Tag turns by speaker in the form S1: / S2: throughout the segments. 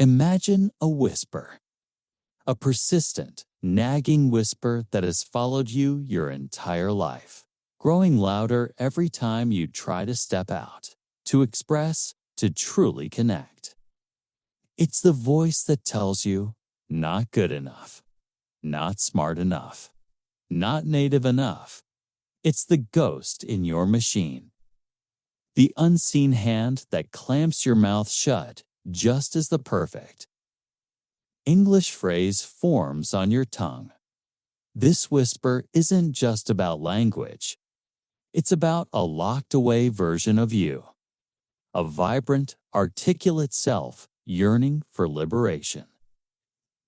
S1: Imagine a whisper, a persistent, nagging whisper that has followed you your entire life, growing louder every time you try to step out, to express, to truly connect. It's the voice that tells you, not good enough, not smart enough, not native enough. It's the ghost in your machine. The unseen hand that clamps your mouth shut just as the perfect English phrase forms on your tongue. This whisper isn't just about language. It's about a locked-away version of you, a vibrant, articulate self yearning for liberation.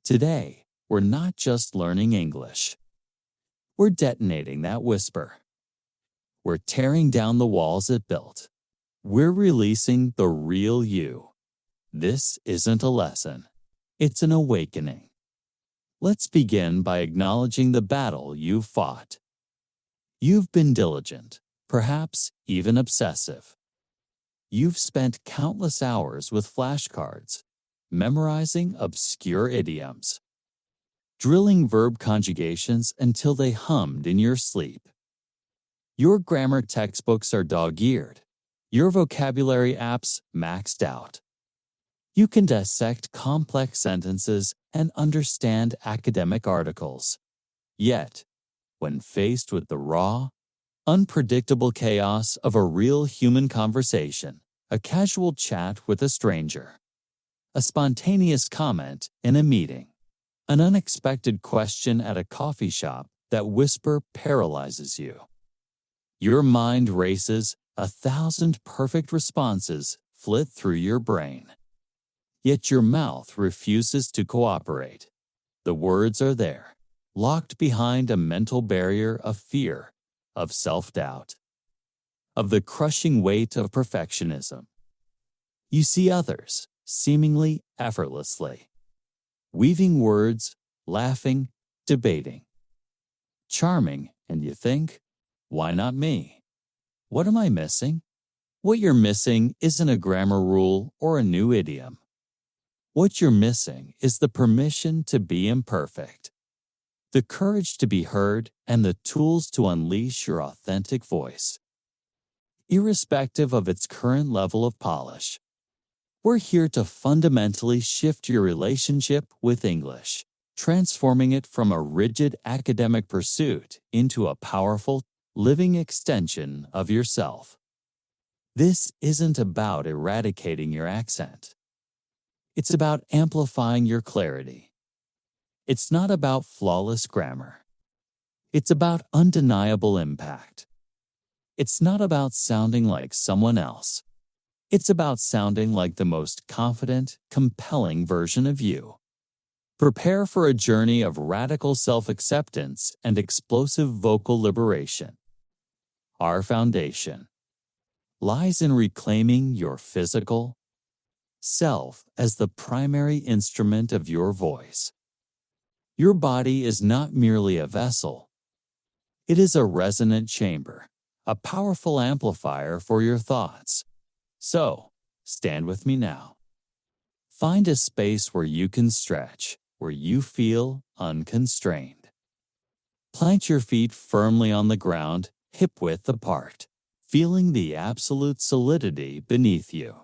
S1: Today, we're not just learning English. We're detonating that whisper. We're tearing down the walls it built. We're releasing the real you. This isn't a lesson. It's an awakening. Let's begin by acknowledging the battle you've fought. You've been diligent, perhaps even obsessive. You've spent countless hours with flashcards, memorizing obscure idioms, drilling verb conjugations until they hummed in your sleep. Your grammar textbooks are dog-eared. Your vocabulary apps maxed out. You can dissect complex sentences and understand academic articles. Yet, when faced with the raw, unpredictable chaos of a real human conversation, a casual chat with a stranger, a spontaneous comment in a meeting, an unexpected question at a coffee shop, that whisper paralyzes you. Your mind races, 1,000 perfect responses flit through your brain. Yet your mouth refuses to cooperate. The words are there, locked behind a mental barrier of fear, of self-doubt, of the crushing weight of perfectionism. You see others, seemingly effortlessly, weaving words, laughing, debating, charming, and you think, why not me? What am I missing? What you're missing isn't a grammar rule or a new idiom. What you're missing is the permission to be imperfect, the courage to be heard, and the tools to unleash your authentic voice. Irrespective of its current level of polish, we're here to fundamentally shift your relationship with English, transforming it from a rigid academic pursuit into a powerful, living extension of yourself. This isn't about eradicating your accent. It's about amplifying your clarity. It's not about flawless grammar. It's about undeniable impact. It's not about sounding like someone else. It's about sounding like the most confident, compelling version of you. Prepare for a journey of radical self-acceptance and explosive vocal liberation. Our foundation lies in reclaiming your physical self as the primary instrument of your voice. Your body is not merely a vessel. It is a resonant chamber, a powerful amplifier for your thoughts. So, stand with me now. Find a space where you can stretch, where you feel unconstrained. Plant your feet firmly on the ground, hip-width apart, feeling the absolute solidity beneath you.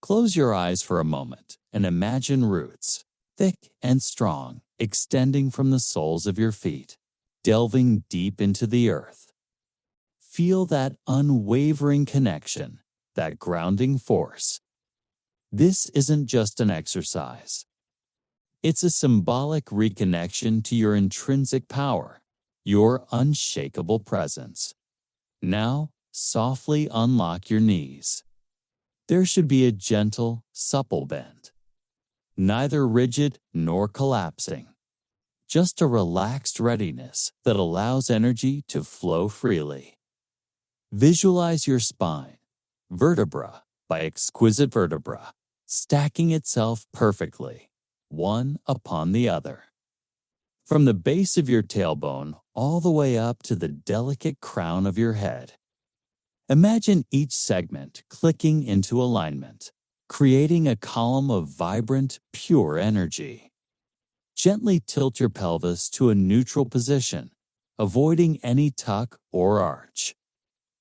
S1: Close your eyes for a moment and imagine roots, thick and strong, extending from the soles of your feet, delving deep into the earth. Feel that unwavering connection, that grounding force. This isn't just an exercise. It's a symbolic reconnection to your intrinsic power, your unshakable presence. Now, softly unlock your knees. There should be a gentle, supple bend, neither rigid nor collapsing, just a relaxed readiness that allows energy to flow freely. Visualize your spine, vertebra by exquisite vertebra, stacking itself perfectly, one upon the other. From the base of your tailbone all the way up to the delicate crown of your head. Imagine each segment clicking into alignment, creating a column of vibrant, pure energy. Gently tilt your pelvis to a neutral position, avoiding any tuck or arch,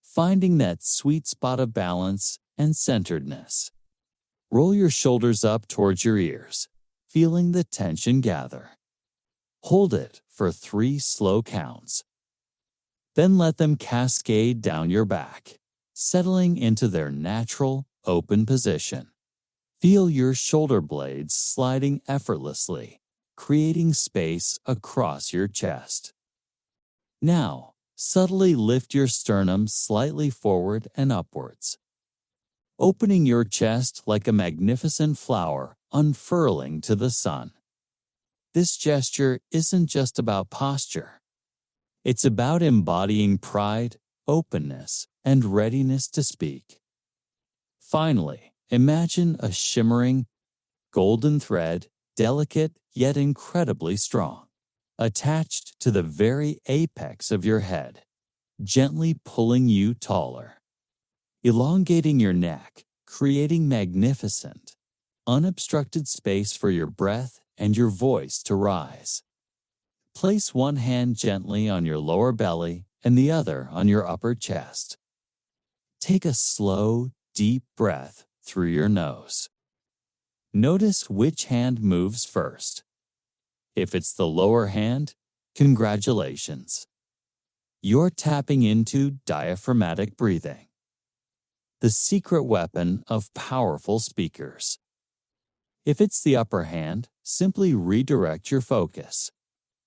S1: finding that sweet spot of balance and centeredness. Roll your shoulders up towards your ears, feeling the tension gather. Hold it for 3 slow counts. Then let them cascade down your back, settling into their natural, open position. Feel your shoulder blades sliding effortlessly, creating space across your chest. Now, subtly lift your sternum slightly forward and upwards, opening your chest like a magnificent flower unfurling to the sun. This gesture isn't just about posture. It's about embodying pride, openness, and readiness to speak. Finally, imagine a shimmering, golden thread, delicate yet incredibly strong, attached to the very apex of your head, gently pulling you taller, elongating your neck, creating magnificent, unobstructed space for your breath and your voice to rise. Place one hand gently on your lower belly and the other on your upper chest. Take a slow, deep breath through your nose. Notice which hand moves first. If it's the lower hand, congratulations. You're tapping into diaphragmatic breathing, the secret weapon of powerful speakers. If it's the upper hand, simply redirect your focus,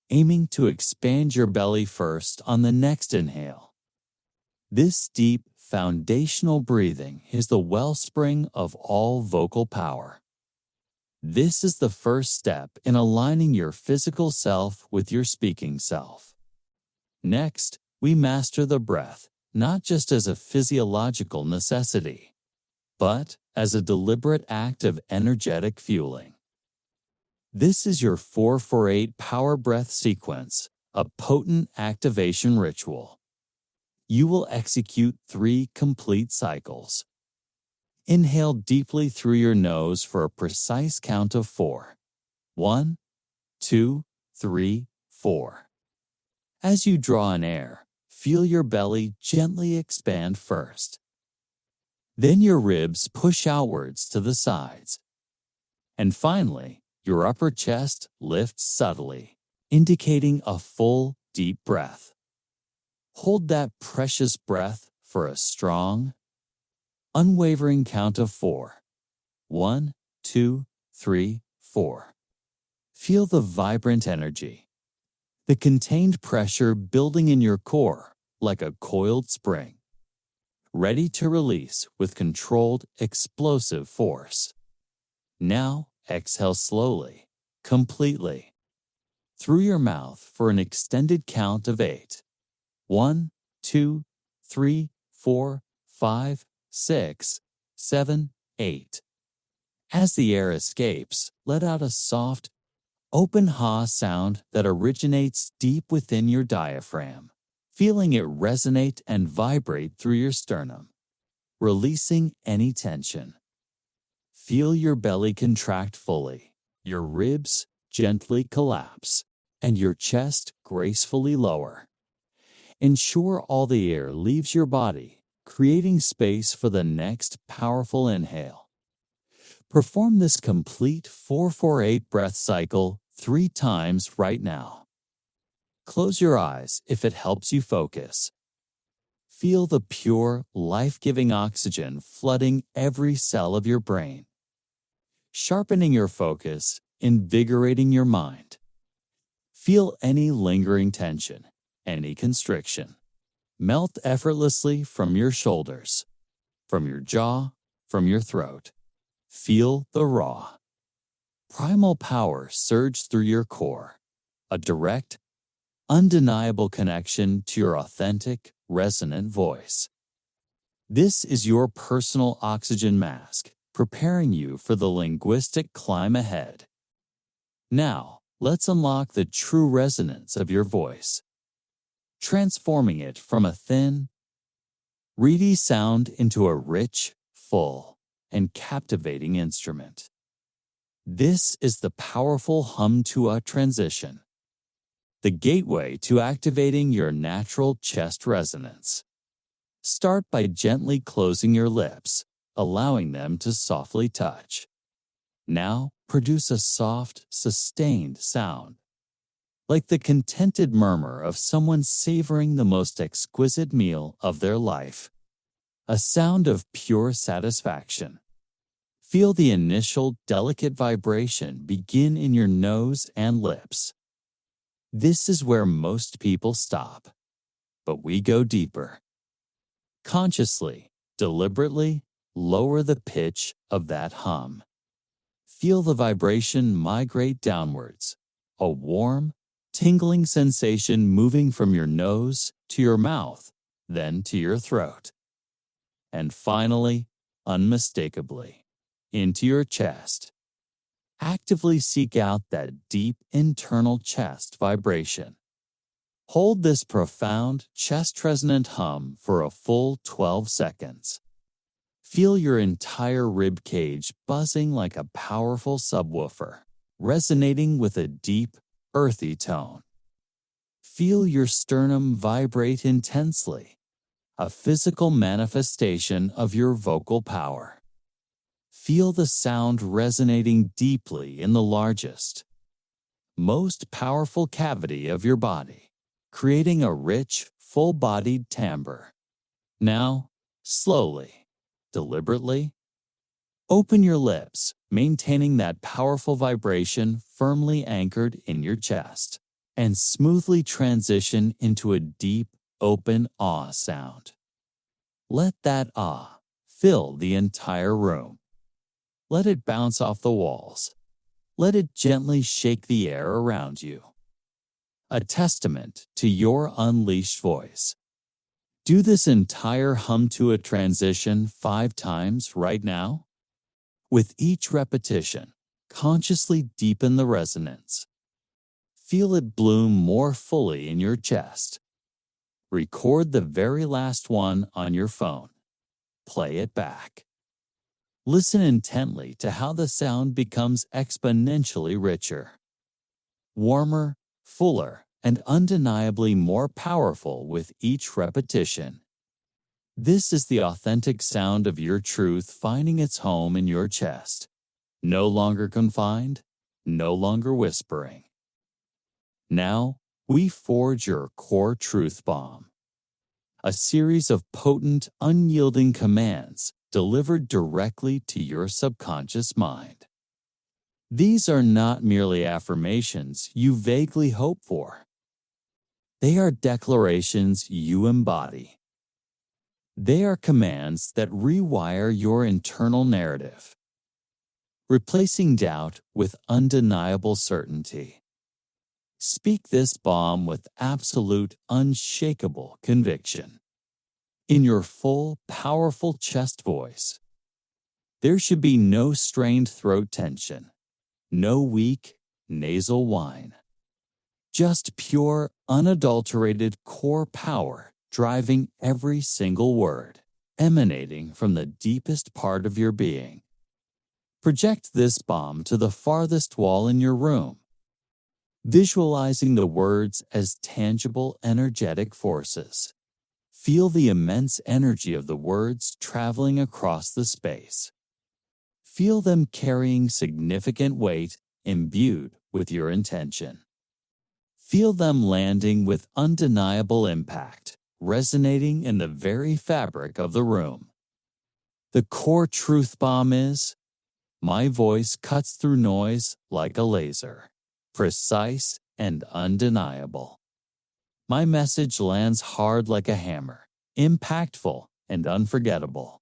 S1: aiming to expand your belly first on the next inhale. This deep, foundational breathing is the wellspring of all vocal power. This is the first step in aligning your physical self with your speaking self. Next, we master the breath, not just as a physiological necessity, but as a deliberate act of energetic fueling. This is your 4-4-8 power breath sequence, a potent activation ritual. You will execute 3 complete cycles. Inhale deeply through your nose for a precise count of 4. 1, 2, 3, 4. As you draw in air, feel your belly gently expand first. Then your ribs push outwards to the sides. And finally, your upper chest lifts subtly, indicating a full, deep breath. Hold that precious breath for a strong, unwavering count of 4. 1, 2, 3, 4. Feel the vibrant energy, the contained pressure building in your core like a coiled spring, ready to release with controlled, explosive force. Now, exhale slowly, completely, through your mouth for an extended count of 8. 1, 2, 3, 4, 5, 6, 7, 8. As the air escapes, let out a soft, open ha sound that originates deep within your diaphragm, feeling it resonate and vibrate through your sternum, releasing any tension. Feel your belly contract fully, your ribs gently collapse, and your chest gracefully lower. Ensure all the air leaves your body, creating space for the next powerful inhale. Perform this complete 4-4-8 breath cycle 3 times right now. Close your eyes if it helps you focus. Feel the pure, life-giving oxygen flooding every cell of your brain, sharpening your focus, invigorating your mind. Feel any lingering tension, any constriction, melt effortlessly from your shoulders, from your jaw, from your throat. Feel the raw, primal power surge through your core, a direct, undeniable connection to your authentic, resonant voice. This is your personal oxygen mask, preparing you for the linguistic climb ahead. Now, let's unlock the true resonance of your voice, transforming it from a thin, reedy sound into a rich, full, and captivating instrument. This is the powerful hum-to-a transition, the gateway to activating your natural chest resonance. Start by gently closing your lips, allowing them to softly touch. Now, produce a soft, sustained sound, like the contented murmur of someone savoring the most exquisite meal of their life. A sound of pure satisfaction. Feel the initial delicate vibration begin in your nose and lips. This is where most people stop, but we go deeper. Consciously, deliberately, lower the pitch of that hum. Feel the vibration migrate downwards, a warm, tingling sensation moving from your nose to your mouth, then to your throat. And finally, unmistakably, into your chest. Actively seek out that deep internal chest vibration. Hold this profound chest-resonant hum for a full 12 seconds. Feel your entire rib cage buzzing like a powerful subwoofer, resonating with a deep, earthy tone. Feel your sternum vibrate intensely, a physical manifestation of your vocal power. Feel the sound resonating deeply in the largest, most powerful cavity of your body, creating a rich, full-bodied timbre. Now, slowly, deliberately, open your lips, maintaining that powerful vibration firmly anchored in your chest, and smoothly transition into a deep, open ah sound. Let that ah fill the entire room. Let it bounce off the walls. Let it gently shake the air around you. A testament to your unleashed voice. Do this entire hum-to-a transition 5 times right now. With each repetition, consciously deepen the resonance. Feel it bloom more fully in your chest. Record the very last one on your phone. Play it back. Listen intently to how the sound becomes exponentially richer, warmer, fuller, and undeniably more powerful with each repetition. This is the authentic sound of your truth finding its home in your chest. No longer confined, no longer whispering. Now, we forge your core truth bomb. A series of potent, unyielding commands delivered directly to your subconscious mind. These are not merely affirmations you vaguely hope for. They are declarations you embody. They are commands that rewire your internal narrative, replacing doubt with undeniable certainty. Speak this bomb with absolute, unshakable conviction. In your full, powerful chest voice. There should be no strained throat tension, no weak, nasal whine. Just pure, unadulterated core power driving every single word, emanating from the deepest part of your being. Project this bomb to the farthest wall in your room, visualizing the words as tangible, energetic forces. Feel the immense energy of the words traveling across the space. Feel them carrying significant weight imbued with your intention. Feel them landing with undeniable impact, resonating in the very fabric of the room. The core truth bomb is, my voice cuts through noise like a laser, precise and undeniable. My message lands hard like a hammer, impactful and unforgettable.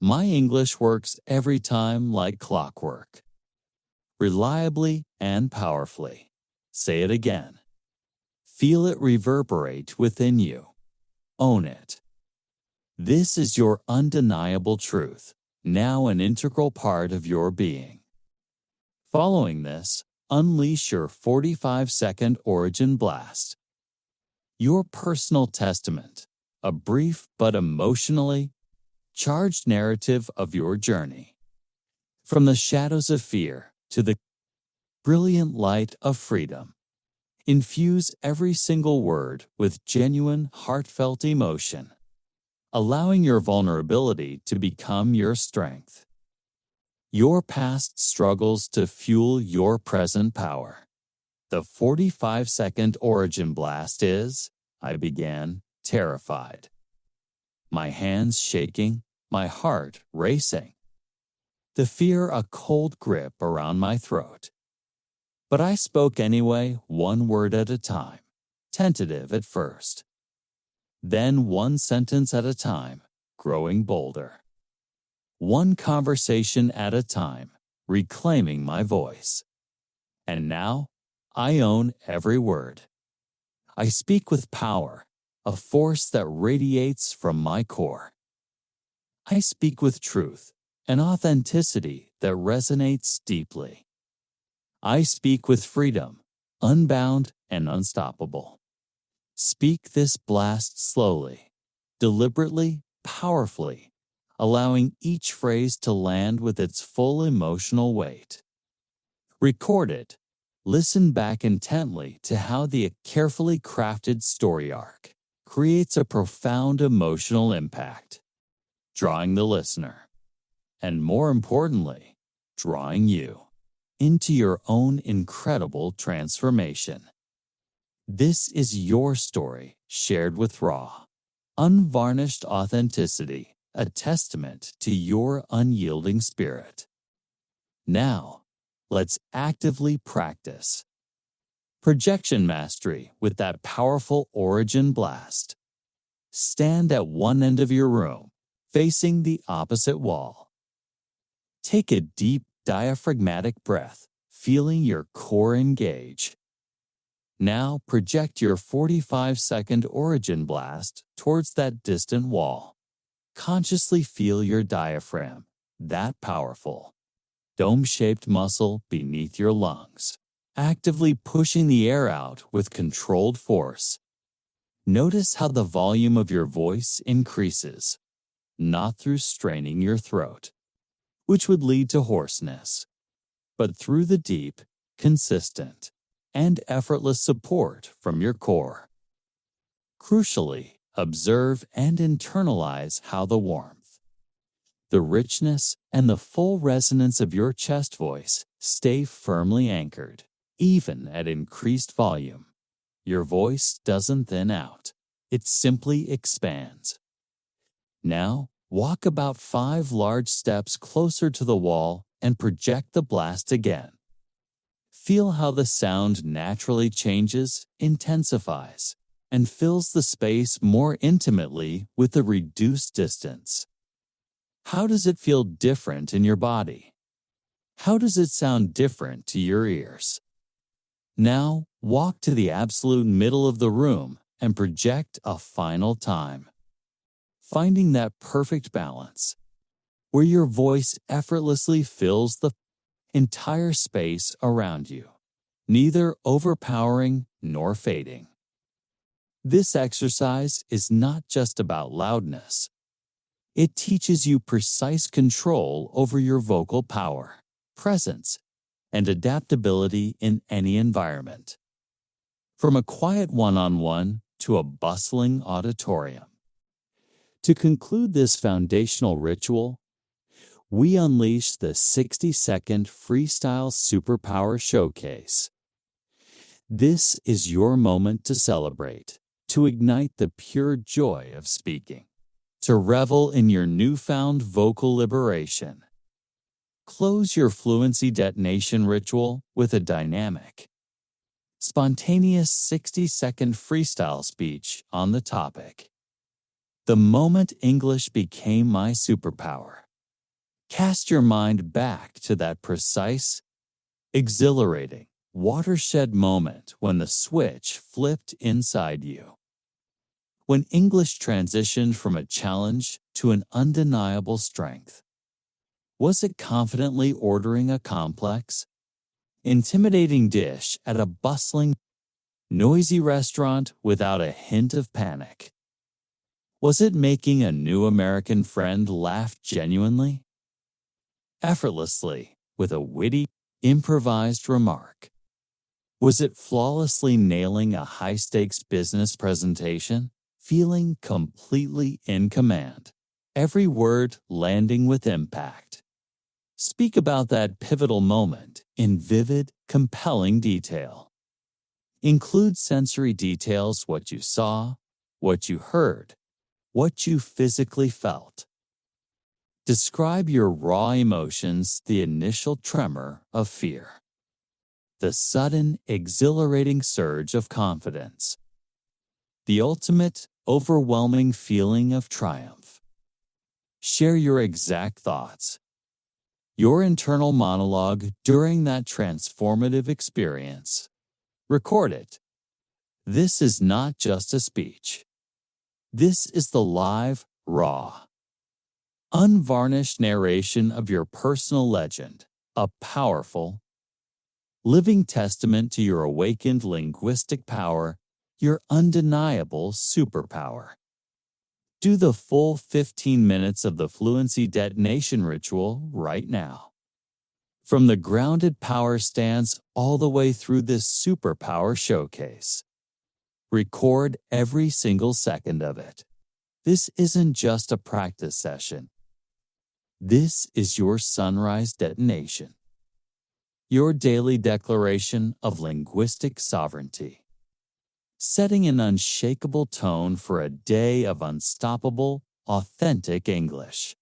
S1: My English works every time like clockwork, reliably and powerfully. Say it again. Feel it reverberate within you. Own it. This is your undeniable truth, now an integral part of your being. Following this, unleash your 45-second origin blast. Your personal testament, a brief but emotionally charged narrative of your journey. From the shadows of fear to the brilliant light of freedom. Infuse every single word with genuine, heartfelt emotion, allowing your vulnerability to become your strength. Your past struggles to fuel your present power. The 45-second origin blast is, I began, terrified. My hands shaking, my heart racing. The fear a cold grip around my throat. But I spoke anyway, one word at a time, tentative at first. Then one sentence at a time, growing bolder. One conversation at a time, reclaiming my voice. And now, I own every word. I speak with power, a force that radiates from my core. I speak with truth, an authenticity that resonates deeply. I speak with freedom, unbound and unstoppable. Speak this blast slowly, deliberately, powerfully, allowing each phrase to land with its full emotional weight. Record it. Listen back intently to how the carefully crafted story arc creates a profound emotional impact, drawing the listener, and more importantly, drawing you into your own incredible transformation. This is your story shared with raw, unvarnished authenticity, a testament to your unyielding spirit. Now, let's actively practice projection mastery with that powerful origin blast. Stand at one end of your room, facing the opposite wall. Take a deep, diaphragmatic breath, feeling your core engage. Now project your 45-second origin blast towards that distant wall. Consciously feel your diaphragm, that powerful, dome-shaped muscle beneath your lungs, actively pushing the air out with controlled force. Notice how the volume of your voice increases, not through straining your throat, which would lead to hoarseness, but through the deep, consistent, and effortless support from your core. Crucially, observe and internalize how the warmth, the richness, and the full resonance of your chest voice stay firmly anchored, even at increased volume. Your voice doesn't thin out, it simply expands. Now, walk about 5 large steps closer to the wall and project the blast again. Feel how the sound naturally changes, intensifies, and fills the space more intimately with a reduced distance. How does it feel different in your body? How does it sound different to your ears? Now, walk to the absolute middle of the room and project a final time. Finding that perfect balance, where your voice effortlessly fills the entire space around you, neither overpowering nor fading. This exercise is not just about loudness. It teaches you precise control over your vocal power, presence, and adaptability in any environment. From a quiet one-on-one to a bustling auditorium. To conclude this foundational ritual, we unleash the 60-second freestyle superpower showcase. This is your moment to celebrate, to ignite the pure joy of speaking, to revel in your newfound vocal liberation. Close your fluency detonation ritual with a dynamic, spontaneous 60-second freestyle speech on the topic. The moment English became my superpower. Cast your mind back to that precise, exhilarating, watershed moment when the switch flipped inside you. When English transitioned from a challenge to an undeniable strength. Was it confidently ordering a complex, intimidating dish at a bustling, noisy restaurant without a hint of panic? Was it making a new American friend laugh genuinely, effortlessly, with a witty, improvised remark? Was it flawlessly nailing a high-stakes business presentation, feeling completely in command, every word landing with impact? Speak about that pivotal moment in vivid, compelling detail. Include sensory details: what you saw, what you heard, what you physically felt. Describe your raw emotions: the initial tremor of fear, the sudden, exhilarating surge of confidence, the ultimate, overwhelming feeling of triumph. Share your exact thoughts, your internal monologue during that transformative experience. Record it. This is not just a speech. This is the live, raw, unvarnished narration of your personal legend, a powerful, living testament to your awakened linguistic power, your undeniable superpower. Do the full 15 minutes of the Fluency Detonation ritual right now. From the grounded power stance all the way through this superpower showcase. Record every single second of it. This isn't just a practice session. This is your sunrise detonation, your daily declaration of linguistic sovereignty, setting an unshakable tone for a day of unstoppable, authentic English.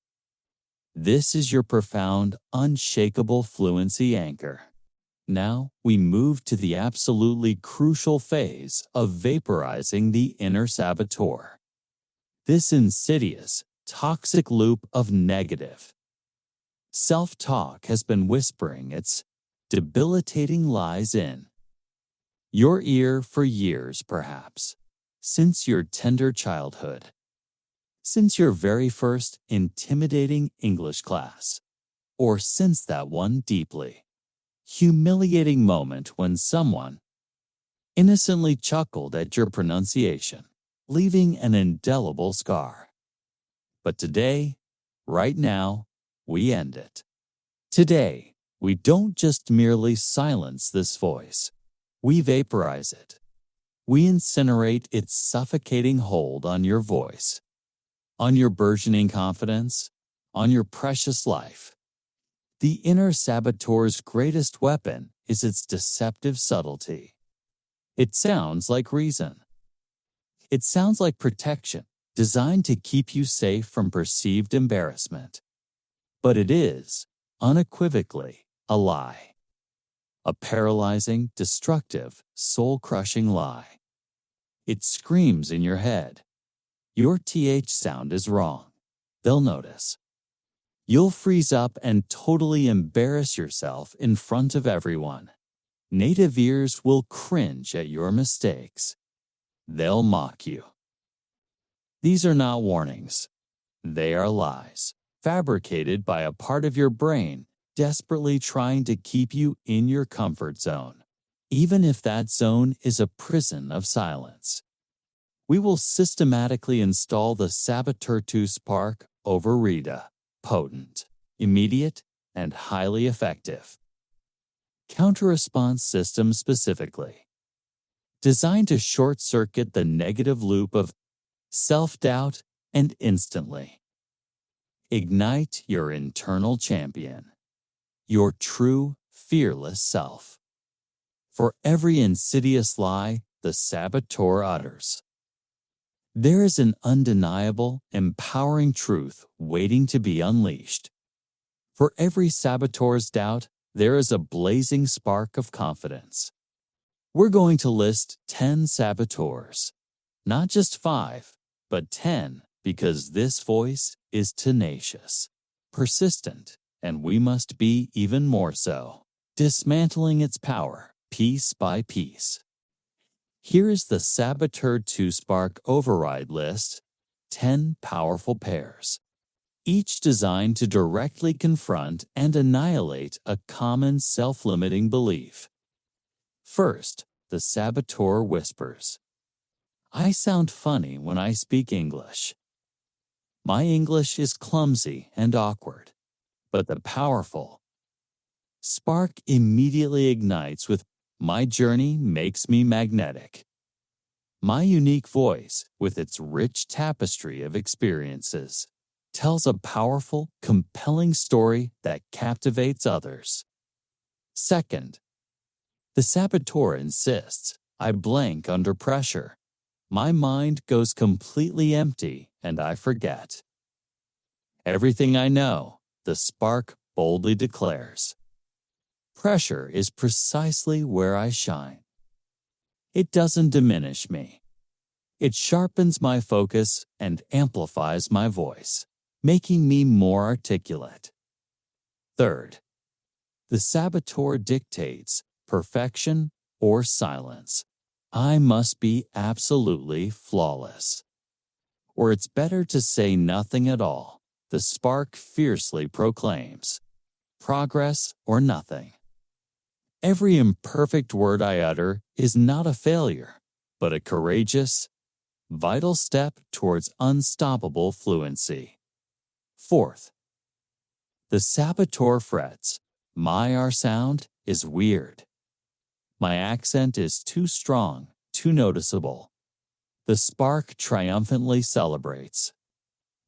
S1: This is your profound, unshakable fluency anchor. Now we move to the absolutely crucial phase of vaporizing the inner saboteur. This insidious, toxic loop of negative self-talk has been whispering its debilitating lies in your ear for years, perhaps, since your tender childhood, since your very first intimidating English class, or since that one deeply humiliating moment when someone innocently chuckled at your pronunciation, leaving an indelible scar. But today, right now, we end it. Today, we don't just merely silence this voice. We vaporize it. We incinerate its suffocating hold on your voice, on your burgeoning confidence, on your precious life. The inner saboteur's greatest weapon is its deceptive subtlety. It sounds like reason. It sounds like protection, designed to keep you safe from perceived embarrassment. But it is, unequivocally, a lie. A paralyzing, destructive, soul-crushing lie. It screams in your head. Your TH sound is wrong. They'll notice. You'll freeze up and totally embarrass yourself in front of everyone. Native ears will cringe at your mistakes. They'll mock you. These are not warnings. They are lies, fabricated by a part of your brain desperately trying to keep you in your comfort zone, even if that zone is a prison of silence. We will systematically install the Saboteur 2 Spark over Rita, potent, immediate, and highly effective counter-response system specifically, designed to short-circuit the negative loop of self-doubt and instantly ignite your internal champion, your true, fearless self. For every insidious lie the saboteur utters, there is an undeniable, empowering truth waiting to be unleashed. For every saboteur's doubt, there is a blazing spark of confidence. We're going to list 10 saboteurs, not just 5, but 10, because this voice is tenacious, persistent, and we must be even more so, dismantling its power piece by piece. Here is the Saboteur 2 Spark Override list, 10 powerful pairs, each designed to directly confront and annihilate a common self-limiting belief. First, the saboteur whispers. I sound funny when I speak English. My English is clumsy and awkward, but the powerful spark immediately ignites with my journey makes me magnetic. My unique voice, with its rich tapestry of experiences, tells a powerful, compelling story that captivates others. Second, the saboteur insists I blank under pressure. My mind goes completely empty and I forget. Everything I know, the spark boldly declares. Pressure is precisely where I shine. It doesn't diminish me. It sharpens my focus and amplifies my voice, making me more articulate. Third, the saboteur dictates perfection or silence. I must be absolutely flawless. Or it's better to say nothing at all, the spark fiercely proclaims. Progress or nothing. Every imperfect word I utter is not a failure, but a courageous, vital step towards unstoppable fluency. Fourth, the saboteur frets. My R sound is weird. My accent is too strong, too noticeable. The spark triumphantly celebrates.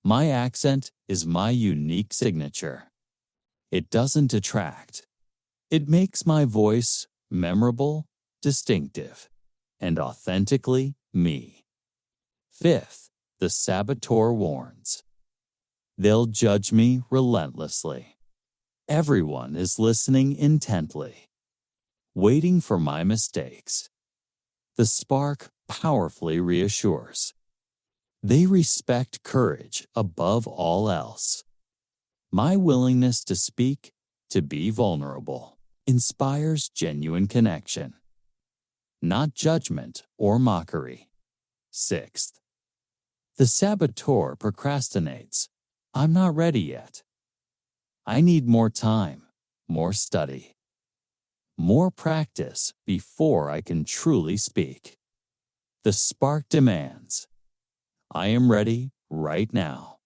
S1: My accent is my unique signature. It doesn't detract. It makes my voice memorable, distinctive, and authentically me. Fifth, the saboteur warns. They'll judge me relentlessly. Everyone is listening intently, waiting for my mistakes. The spark powerfully reassures. They respect courage above all else. My willingness to speak, to be vulnerable, inspires genuine connection, not judgment or mockery. Sixth, the saboteur procrastinates. I'm not ready yet. I need more time, more study, more practice before I can truly speak. The spark demands. I am ready right now.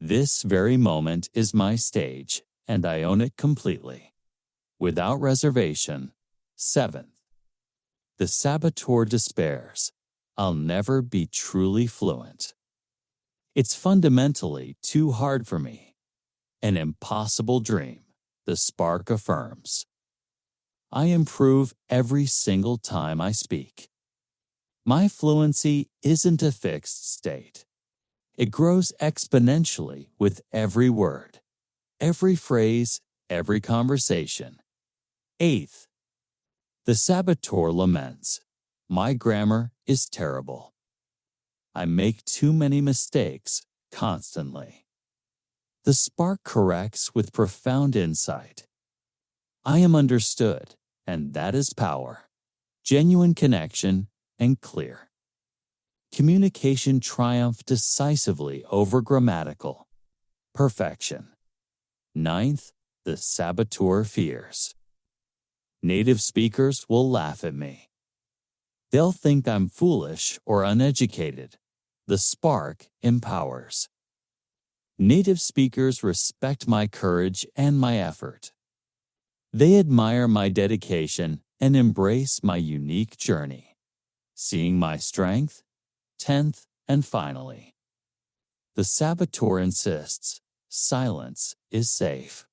S1: This very moment is my stage, and I own it completely, without reservation. Seventh, the saboteur despairs. I'll never be truly fluent. It's fundamentally too hard for me. An impossible dream, the spark affirms. I improve every single time I speak. My fluency isn't a fixed state. It grows exponentially with every word, every phrase, every conversation. Eighth, the saboteur laments. My grammar is terrible. I make too many mistakes constantly. The spark corrects with profound insight. I am understood, and that is power. Genuine connection and clear. Communication triumphed decisively over grammatical perfection. Ninth, the saboteur fears. Native speakers will laugh at me. They'll think I'm foolish or uneducated. The spark empowers. Native speakers respect my courage and my effort. They admire my dedication and embrace my unique journey, seeing my strength. 10th, and finally, the saboteur insists silence is safe.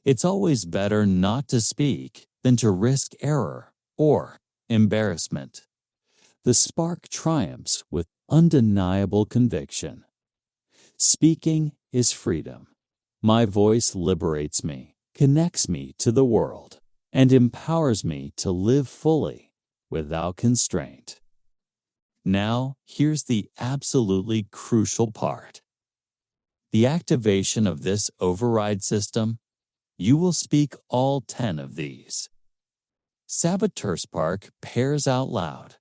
S1: It's always better not to speak than to risk error or embarrassment. The spark triumphs with undeniable conviction. Speaking is freedom. My voice liberates me, connects me to the world, and empowers me to live fully without constraint. Now, here's the absolutely crucial part. The activation of this override system, you will speak all 10 of these. Saboteur Spark pairs out loud,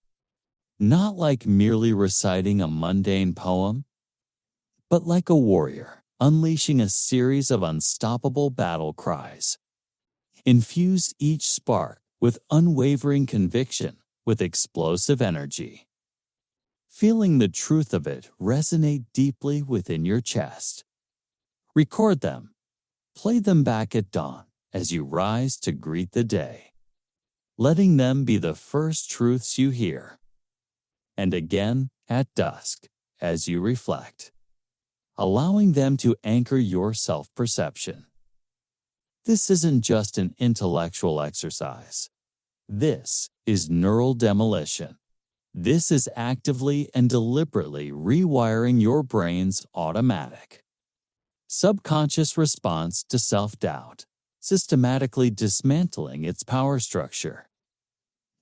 S1: not like merely reciting a mundane poem, but like a warrior unleashing a series of unstoppable battle cries. Infuse each spark with unwavering conviction, with explosive energy. feeling the truth of it resonate deeply within your chest. Record them. Play them back at dawn as you rise to greet the day, letting them be the first truths you hear. And again at dusk as you reflect, allowing them to anchor your self-perception. This isn't just an intellectual exercise. This is neural demolition. This is actively and deliberately rewiring your brain's automatic, subconscious response to self-doubt, systematically dismantling its power structure.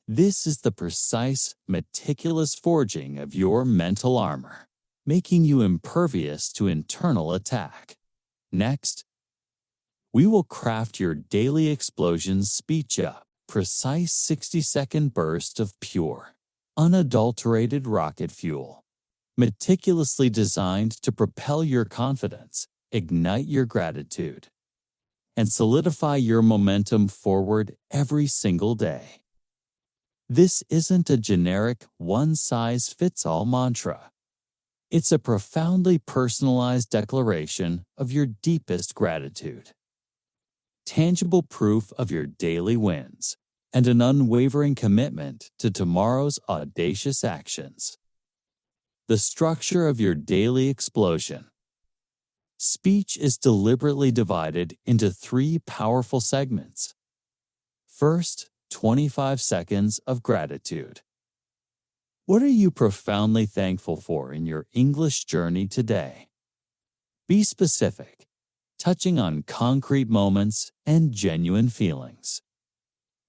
S1: This is the precise, meticulous forging of your mental armor, making you impervious to internal attack. Next, we will craft your daily explosion speech up, precise 60-second burst of pure, unadulterated rocket fuel, meticulously designed to propel your confidence, ignite your gratitude, and solidify your momentum forward every single day. This isn't a generic one-size-fits-all mantra. It's a profoundly personalized declaration of your deepest gratitude, tangible proof of your daily wins, and an unwavering commitment to tomorrow's audacious actions. The structure of your daily explosion. Speech is deliberately divided into 3 powerful segments. First, 25 seconds of gratitude. What are you profoundly thankful for in your English journey today? Be specific, touching on concrete moments and genuine feelings.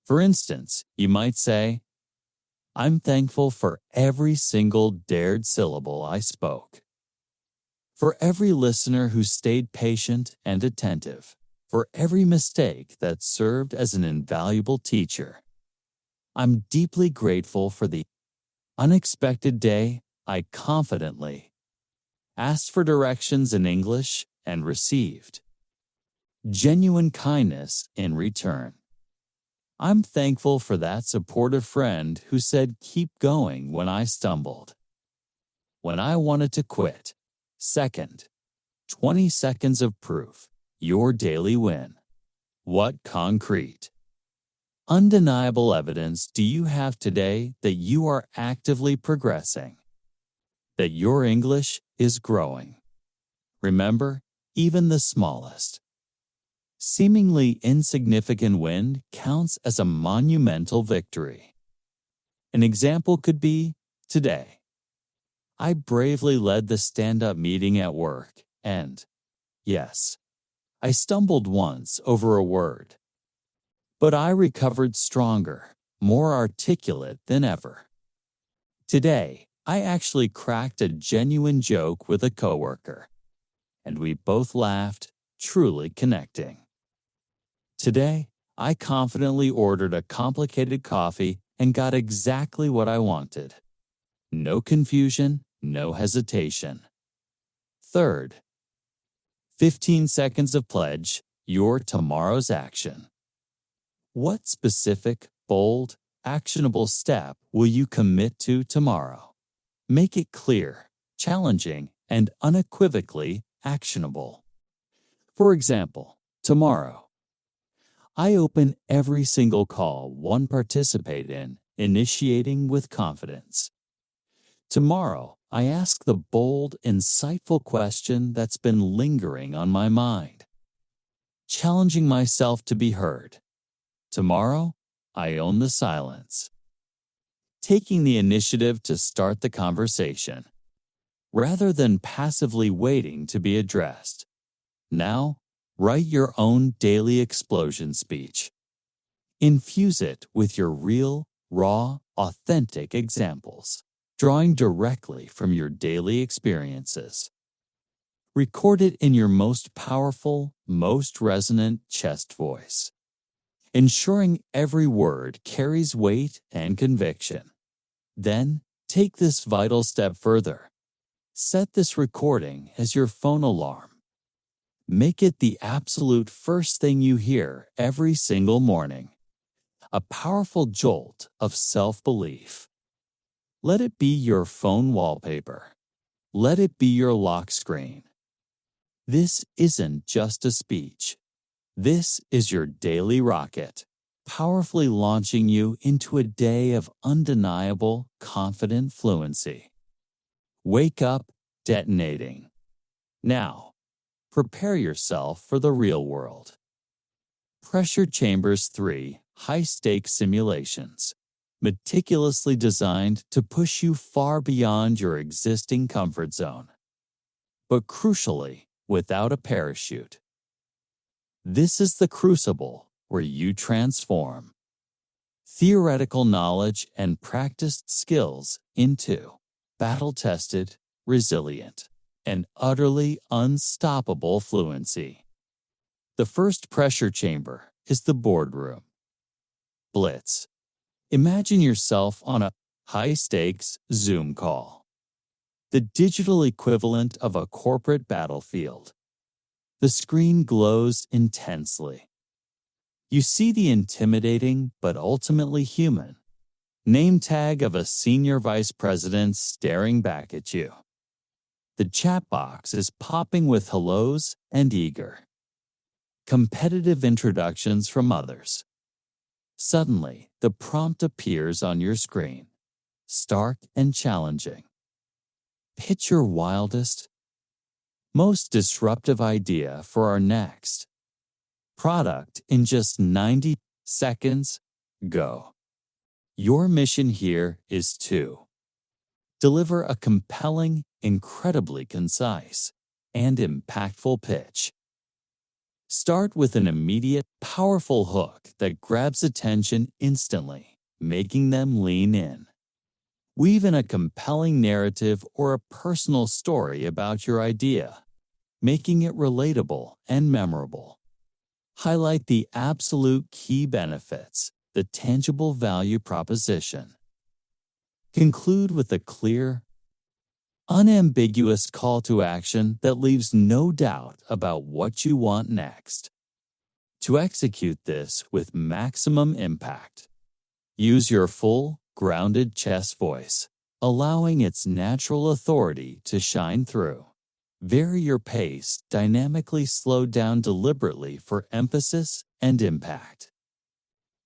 S1: For instance, you might say, "I'm thankful for every single dared syllable I spoke, for every listener who stayed patient and attentive, for every mistake that served as an invaluable teacher. I'm deeply grateful for the unexpected day I confidently asked for directions in English and received genuine kindness in return. I'm thankful for that supportive friend who said keep going when I stumbled, when I wanted to quit." Second, 20 seconds of proof, your daily win. What concrete, undeniable evidence do you have today that you are actively progressing, that your English is growing? Remember, even the smallest, seemingly insignificant win counts as a monumental victory. An example could be, today, I bravely led the stand-up meeting at work, and, yes, I stumbled once over a word, but I recovered stronger, more articulate than ever. Today, I actually cracked a genuine joke with a coworker, and we both laughed, truly connecting. Today, I confidently ordered a complicated coffee and got exactly what I wanted. No confusion, no hesitation. Third, 15 seconds of pledge, your tomorrow's action. What specific, bold, actionable step will you commit to tomorrow? Make it clear, challenging, and unequivocally actionable. For example, tomorrow, I open every single call one participate in, initiating with confidence. Tomorrow, I ask the bold, insightful question that's been lingering on my mind, challenging myself to be heard. Tomorrow, I own the silence, taking the initiative to start the conversation, rather than passively waiting to be addressed. Now, write your own daily explosion speech. Infuse it with your real, raw, authentic examples, drawing directly from your daily experiences. Record it in your most powerful, most resonant chest voice, ensuring every word carries weight and conviction. Then, take this vital step further. Set this recording as your phone alarm. Make it the absolute first thing you hear every single morning. A powerful jolt of self-belief. Let it be your phone wallpaper. Let it be your lock screen. This isn't just a speech. This is your daily rocket, powerfully launching you into a day of undeniable, confident fluency. Wake up, detonating. Now, prepare yourself for the real world. Pressure Chambers 3 high-stakes simulations, meticulously designed to push you far beyond your existing comfort zone. But crucially, without a parachute. This is the crucible where you transform theoretical knowledge and practiced skills into battle-tested, resilient, and utterly unstoppable fluency. The first pressure chamber is the boardroom. Blitz. Imagine yourself on a high-stakes Zoom call, the digital equivalent of a corporate battlefield. The screen glows intensely. You see the intimidating but ultimately human name tag of a senior vice president staring back at you. The chat box is popping with hellos and eager, competitive introductions from others. Suddenly, the prompt appears on your screen, stark and challenging. Pitch your wildest, most disruptive idea for our next product in just 90 seconds. Go. Your mission here is to deliver a compelling, incredibly concise, and impactful pitch. Start with an immediate, powerful hook that grabs attention instantly, making them lean in. Weave in a compelling narrative or a personal story about your idea, making it relatable and memorable. Highlight the absolute key benefits, the tangible value proposition. Conclude with a clear, unambiguous call to action that leaves no doubt about what you want next. To execute this with maximum impact, use your full, grounded chest voice, allowing its natural authority to shine through. Vary your pace, dynamically slow down deliberately for emphasis and impact.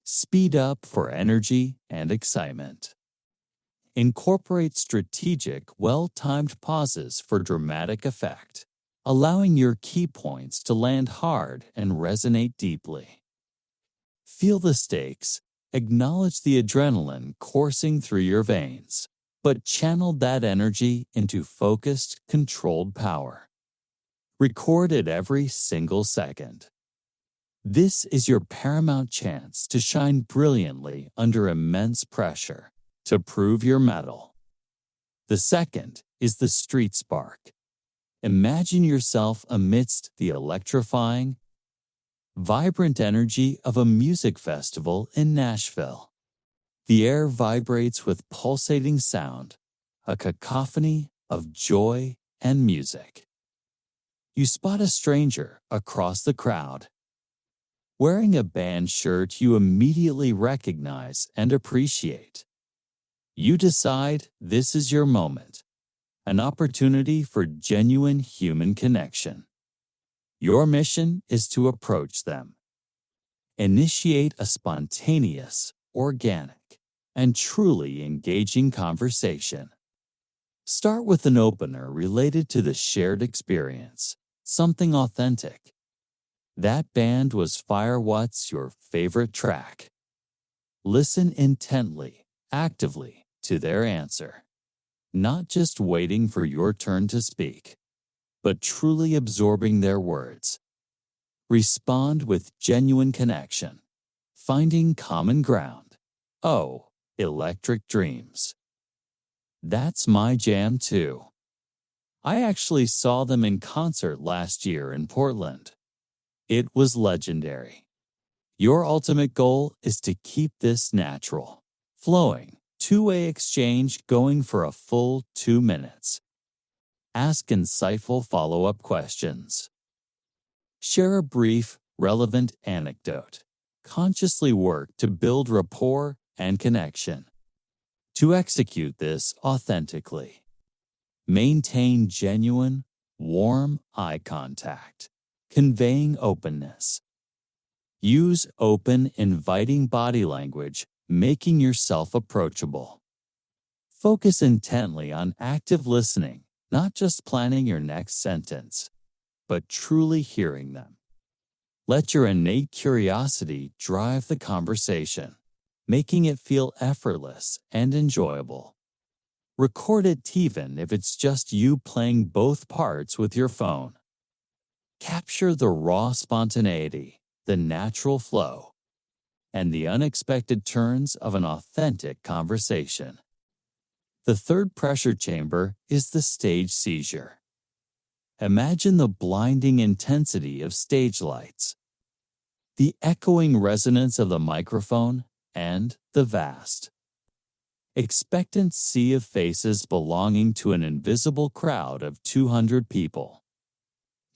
S1: Speed up for energy and excitement. Incorporate strategic, well-timed pauses for dramatic effect, allowing your key points to land hard and resonate deeply. Feel the stakes, acknowledge the adrenaline coursing through your veins, but channel that energy into focused, controlled power. Record at every single second. This is your paramount chance to shine brilliantly under immense pressure, to prove your mettle. The second is the street spark. Imagine yourself amidst the electrifying, vibrant energy of a music festival in Nashville. The air vibrates with pulsating sound, a cacophony of joy and music. You spot a stranger across the crowd, wearing a band shirt you immediately recognize and appreciate. You decide this is your moment, an opportunity for genuine human connection. Your mission is to approach them. Initiate a spontaneous, organic, and truly engaging conversation. Start with an opener related to the shared experience, something authentic. That band was fire. What's your favorite track? Listen intently, actively, to their answer. Not just waiting for your turn to speak, but truly absorbing their words. Respond with genuine connection, finding common ground. Oh, Electric Dreams. That's my jam too. I actually saw them in concert last year in Portland. It was legendary. Your ultimate goal is to keep this natural, flowing, two-way exchange going for a full 2 minutes. Ask insightful follow-up questions. Share a brief, relevant anecdote. Consciously work to build rapport and connection. To execute this authentically, maintain genuine, warm eye contact, conveying openness. Use open, inviting body language, making yourself approachable. Focus intently on active listening, not just planning your next sentence, but truly hearing them. Let your innate curiosity drive the conversation, making it feel effortless and enjoyable. Record it even if it's just you playing both parts with your phone. Capture the raw spontaneity, the natural flow, and the unexpected turns of an authentic conversation. The third pressure chamber is the stage seizure. Imagine the blinding intensity of stage lights, the echoing resonance of the microphone, and the vast, expectant sea of faces belonging to an invisible crowd of 200 people.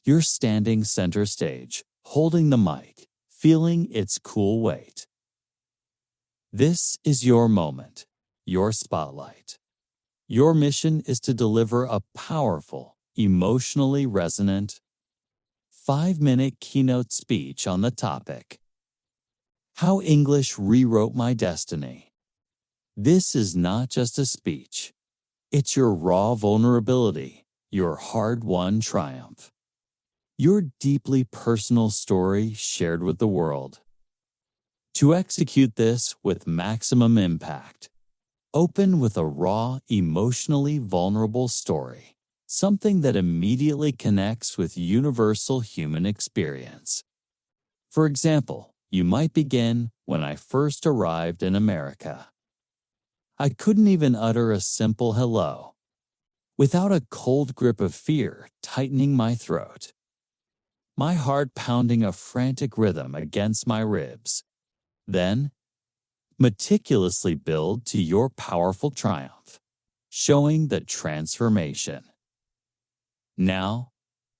S1: You're standing center stage, holding the mic, feeling its cool weight. This is your moment, your spotlight. Your mission is to deliver a powerful, emotionally resonant, 5-minute keynote speech on the topic, How English Rewrote My Destiny. This is not just a speech. It's your raw vulnerability, your hard-won triumph, your deeply personal story shared with the world. To execute this with maximum impact, open with a raw, emotionally vulnerable story, something that immediately connects with universal human experience. For example, you might begin, when I first arrived in America. I couldn't even utter a simple hello without a cold grip of fear tightening my throat, my heart pounding a frantic rhythm against my ribs. Then, meticulously build to your powerful triumph, showing the transformation. Now,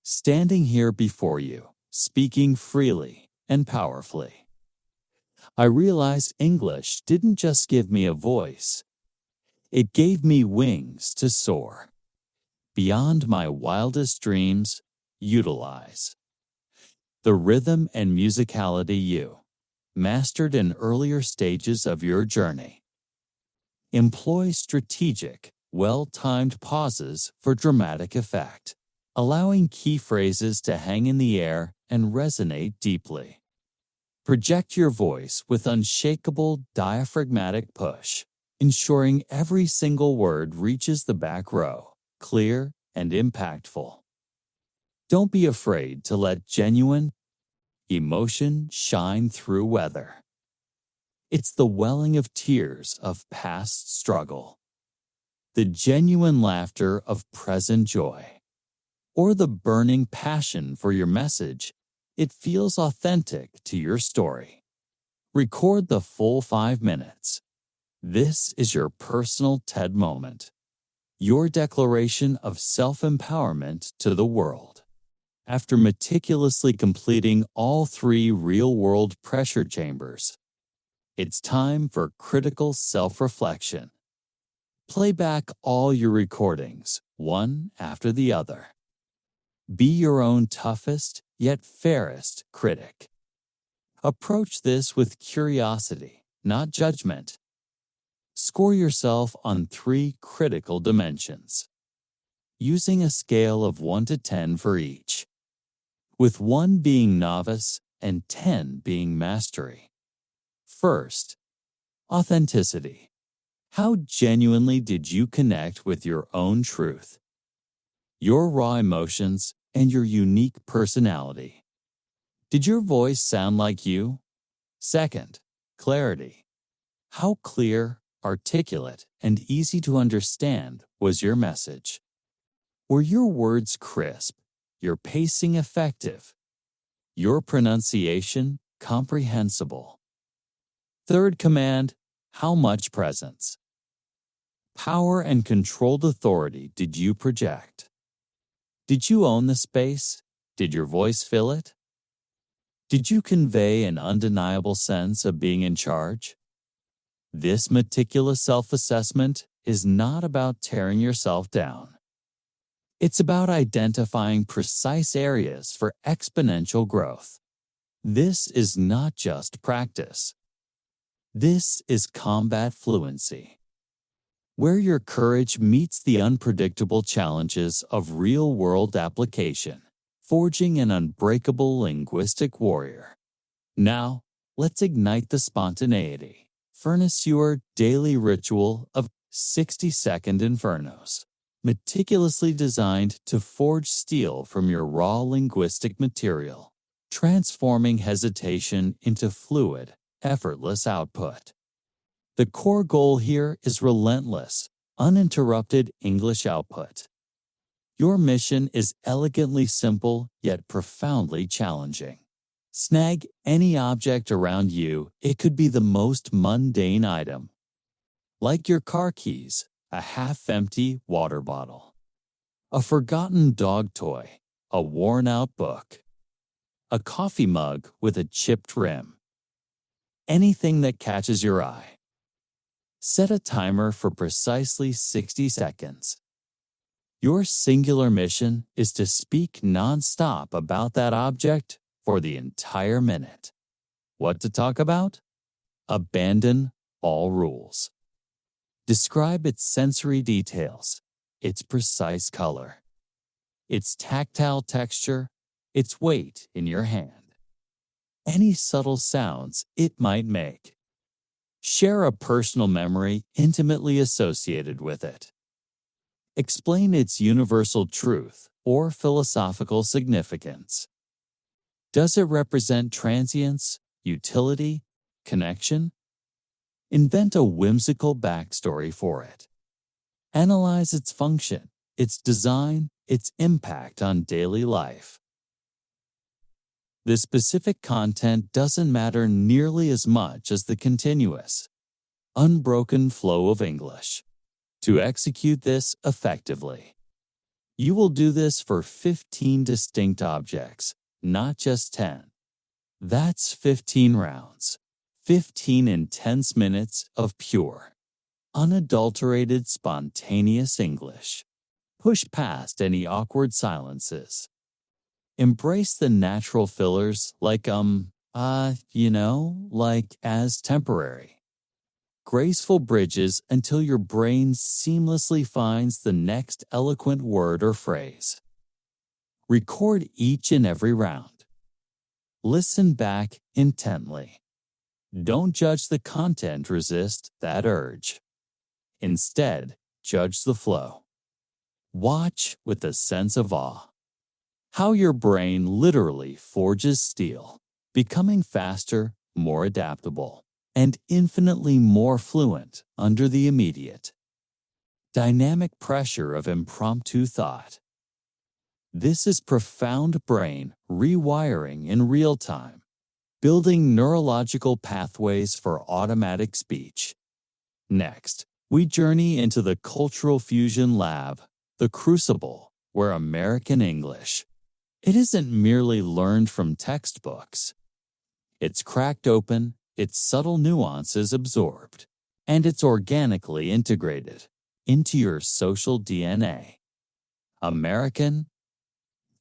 S1: standing here before you, speaking freely and powerfully, I realized English didn't just give me a voice. It gave me wings to soar beyond my wildest dreams. Utilize the rhythm and musicality you mastered in earlier stages of your journey. Employ strategic, well-timed pauses for dramatic effect, allowing key phrases to hang in the air and resonate deeply. Project your voice with unshakable diaphragmatic push, ensuring every single word reaches the back row, clear and impactful. Don't be afraid to let genuine emotion shine through weather. It's the welling of tears of past struggle, the genuine laughter of present joy, or the burning passion for your message. It feels authentic to your story. Record the full 5 minutes. This is your personal TED moment, your declaration of self-empowerment to the world. After meticulously completing all 3 real-world pressure chambers, it's time for critical self-reflection. Play back all your recordings, one after the other. Be your own toughest, yet fairest critic. Approach this with curiosity, not judgment. Score yourself on 3 critical dimensions, using a scale of 1 to 10 for each, with 1 being novice and 10 being mastery. First, authenticity. How genuinely did you connect with your own truth, your raw emotions, and your unique personality? Did your voice sound like you? Second, clarity. How clear, articulate, and easy to understand was your message? Were your words crisp, your pacing effective, your pronunciation comprehensible? Third command, how much presence, power, and controlled authority did you project? Did you own the space? Did your voice fill it? Did you convey an undeniable sense of being in charge? This meticulous self-assessment is not about tearing yourself down. It's about identifying precise areas for exponential growth. This is not just practice. This is combat fluency, where your courage meets the unpredictable challenges of real-world application, forging an unbreakable linguistic warrior. Now, let's ignite the spontaneity. Furnace your daily ritual of 60-second infernos, meticulously designed to forge steel from your raw linguistic material, transforming hesitation into fluid, effortless output. The core goal here is relentless, uninterrupted English output. Your mission is elegantly simple yet profoundly challenging. Snag any object around you. It could be the most mundane item, like your car keys, a half-empty water bottle, a forgotten dog toy, a worn-out book, a coffee mug with a chipped rim. Anything that catches your eye. Set a timer for precisely 60 seconds. Your singular mission is to speak non-stop about that object for the entire minute. What to talk about? Abandon all rules. Describe its sensory details, its precise color, its tactile texture, its weight in your hand, any subtle sounds it might make. Share a personal memory intimately associated with it. Explain its universal truth or philosophical significance. Does it represent transience, utility, connection? Invent a whimsical backstory for it. Analyze its function, its design, its impact on daily life. The specific content doesn't matter nearly as much as the continuous, unbroken flow of English. To execute this effectively, you will do this for 15 distinct objects, not just 10. That's 15 rounds, 15 intense minutes of pure, unadulterated, spontaneous English. Push past any awkward silences. Embrace the natural fillers like as temporary. Graceful bridges until your brain seamlessly finds the next eloquent word or phrase. Record each and every round. Listen back intently. Don't judge the content, resist that urge. Instead, judge the flow. Watch with a sense of awe. How your brain literally forges steel, becoming faster, more adaptable, and infinitely more fluent under the immediate, dynamic pressure of impromptu thought. This is profound brain rewiring in real time, building neurological pathways for automatic speech. Next, we journey into the Cultural Fusion Lab, the crucible where American English. It isn't merely learned from textbooks. It's cracked open, its subtle nuances absorbed, and it's organically integrated into your social DNA. American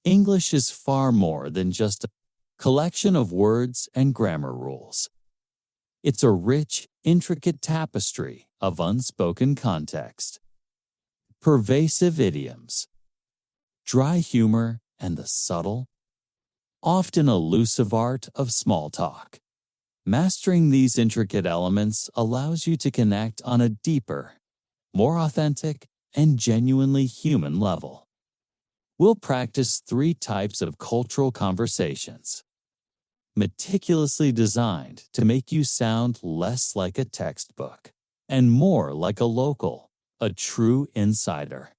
S1: English is far more than just a collection of words and grammar rules. It's a rich, intricate tapestry of unspoken context, pervasive idioms, dry humor, and the subtle, often elusive art of small talk. Mastering these intricate elements allows you to connect on a deeper, more authentic, and genuinely human level. We'll practice 3 types of cultural conversations, meticulously designed to make you sound less like a textbook and more like a local, a true insider.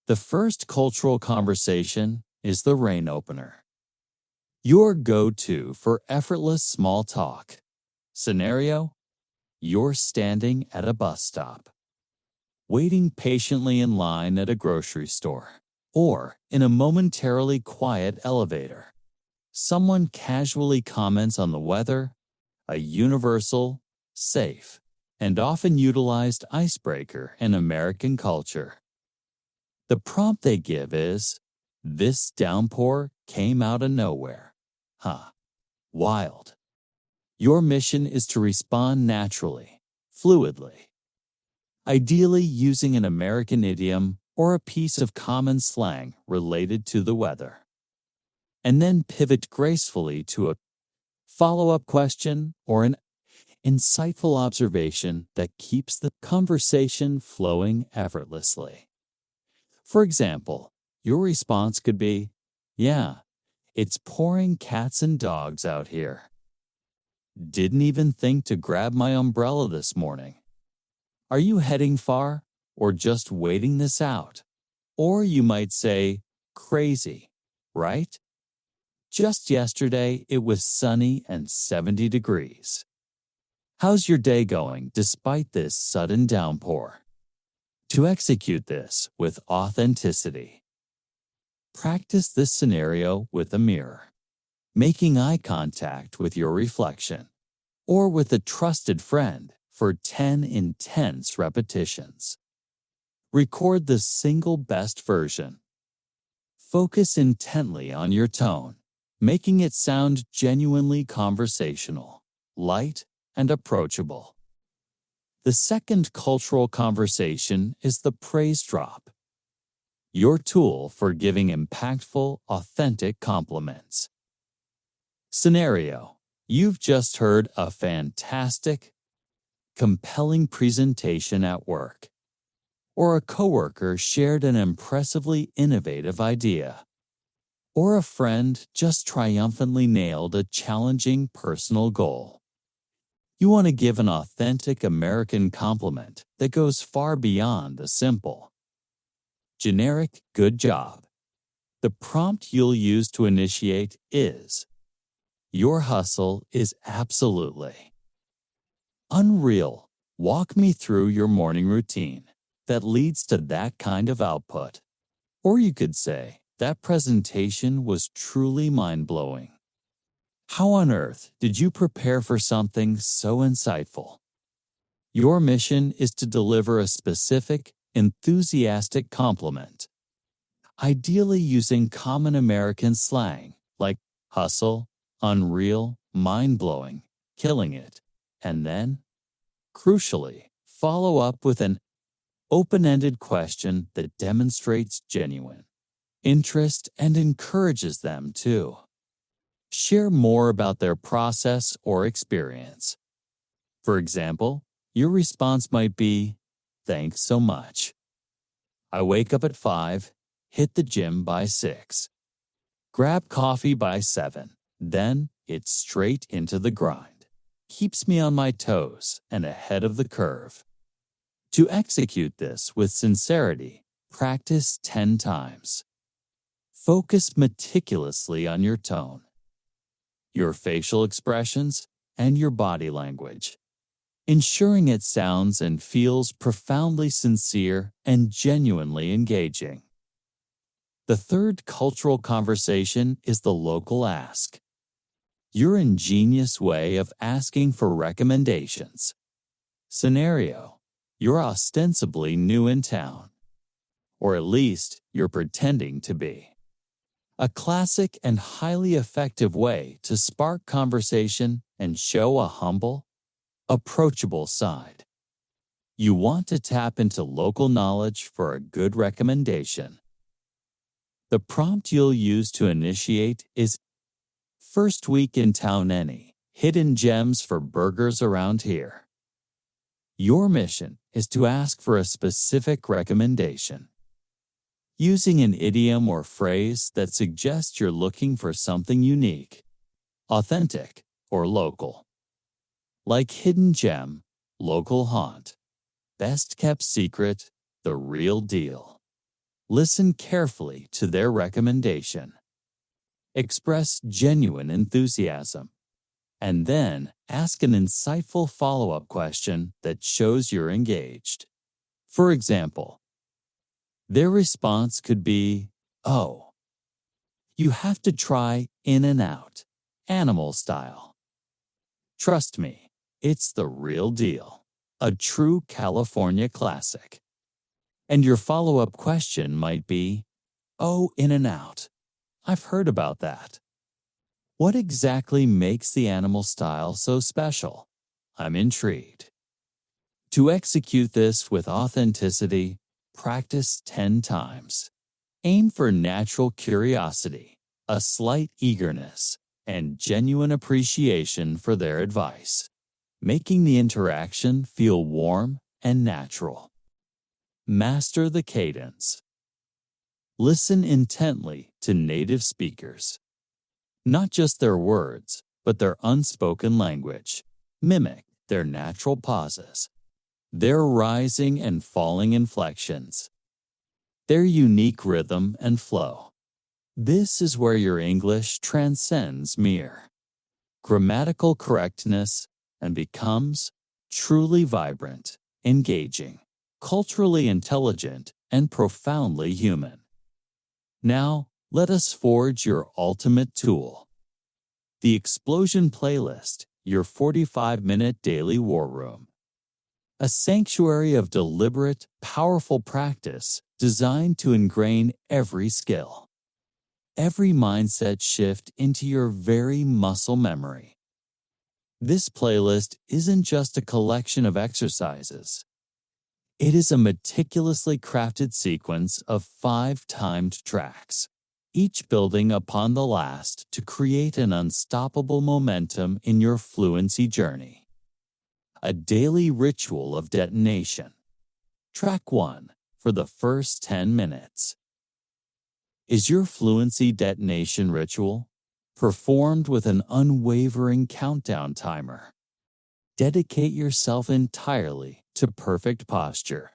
S1: The first cultural conversation is the rain opener. Your go-to for effortless small talk. Scenario: you're standing at a bus stop, waiting patiently in line at a grocery store, or in a momentarily quiet elevator. Someone casually comments on the weather, a universal, safe, and often utilized icebreaker in American culture. The prompt they give is, "This downpour came out of nowhere. Huh. Wild." Your mission is to respond naturally, fluidly, ideally using an American idiom or a piece of common slang related to the weather. And then pivot gracefully to a follow-up question or an insightful observation that keeps the conversation flowing effortlessly. For example, your response could be, "Yeah, it's pouring cats and dogs out here. Didn't even think to grab my umbrella this morning. Are you heading far or just waiting this out?" Or you might say, "Crazy, right? Just yesterday it was sunny and 70 degrees. How's your day going despite this sudden downpour?" To execute this with authenticity, practice this scenario with a mirror, making eye contact with your reflection, or with a trusted friend for 10 intense repetitions. Record the single best version. Focus intently on your tone, making it sound genuinely conversational, light, and approachable. The second cultural conversation is the praise drop, your tool for giving impactful, authentic compliments. Scenario: you've just heard a fantastic, compelling presentation at work, or a coworker shared an impressively innovative idea, or a friend just triumphantly nailed a challenging personal goal. You want to give an authentic American compliment that goes far beyond the simple, generic "good job." The prompt you'll use to initiate is, "Your hustle is absolutely unreal. Walk me through your morning routine that leads to that kind of output." Or you could say, "That presentation was truly mind-blowing. How on earth did you prepare for something so insightful?" Your mission is to deliver a specific, enthusiastic compliment, ideally using common American slang like hustle, unreal, mind-blowing, killing it, and then, crucially, follow up with an open-ended question that demonstrates genuine interest and encourages them to share more about their process or experience. For example, your response might be, "Thanks so much. I wake up at 5, hit the gym by 6, grab coffee by 7, then it's straight into the grind. Keeps me on my toes and ahead of the curve." To execute this with sincerity, practice 10 times. Focus meticulously on your tone, your facial expressions, and your body language, ensuring it sounds and feels profoundly sincere and genuinely engaging. The third cultural conversation is the local ask, your ingenious way of asking for recommendations. Scenario: you're ostensibly new in town, or at least you're pretending to be. A classic and highly effective way to spark conversation and show a humble, approachable side. You want to tap into local knowledge for a good recommendation. The prompt you'll use to initiate is, "First week in town, any hidden gems for burgers around here?" Your mission is to ask for a specific recommendation, using an idiom or phrase that suggests you're looking for something unique, authentic, or local. Like hidden gem, local haunt, best kept secret, the real deal. Listen carefully to their recommendation. Express genuine enthusiasm, and then ask an insightful follow-up question that shows you're engaged. For example, their response could be, "Oh, you have to try In and Out, animal style. Trust me, it's the real deal." a true California classic. And your follow-up question might be, oh, in and out. I've heard about that. What exactly makes the animal style so special? I'm intrigued. To execute this with authenticity, practice 10 times. Aim for natural curiosity, a slight eagerness, and genuine appreciation for their advice, making the interaction feel warm and natural. Master the cadence. Listen intently to native speakers. Not just their words, but their unspoken language. Mimic their natural pauses, their rising and falling inflections, their unique rhythm and flow. This is where your English transcends mere grammatical correctness and becomes truly vibrant, engaging, culturally intelligent, and profoundly human. Now, let us forge your ultimate tool. The Explosion Playlist, your 45-minute daily war room. A sanctuary of deliberate, powerful practice designed to ingrain every skill, every mindset shift into your very muscle memory. This playlist isn't just a collection of exercises. It is a meticulously crafted sequence of 5 timed tracks, each building upon the last to create an unstoppable momentum in your fluency journey. A daily ritual of detonation. Track 1 for the first 10 minutes. Is your fluency detonation ritual performed with an unwavering countdown timer? Dedicate yourself entirely to perfect posture,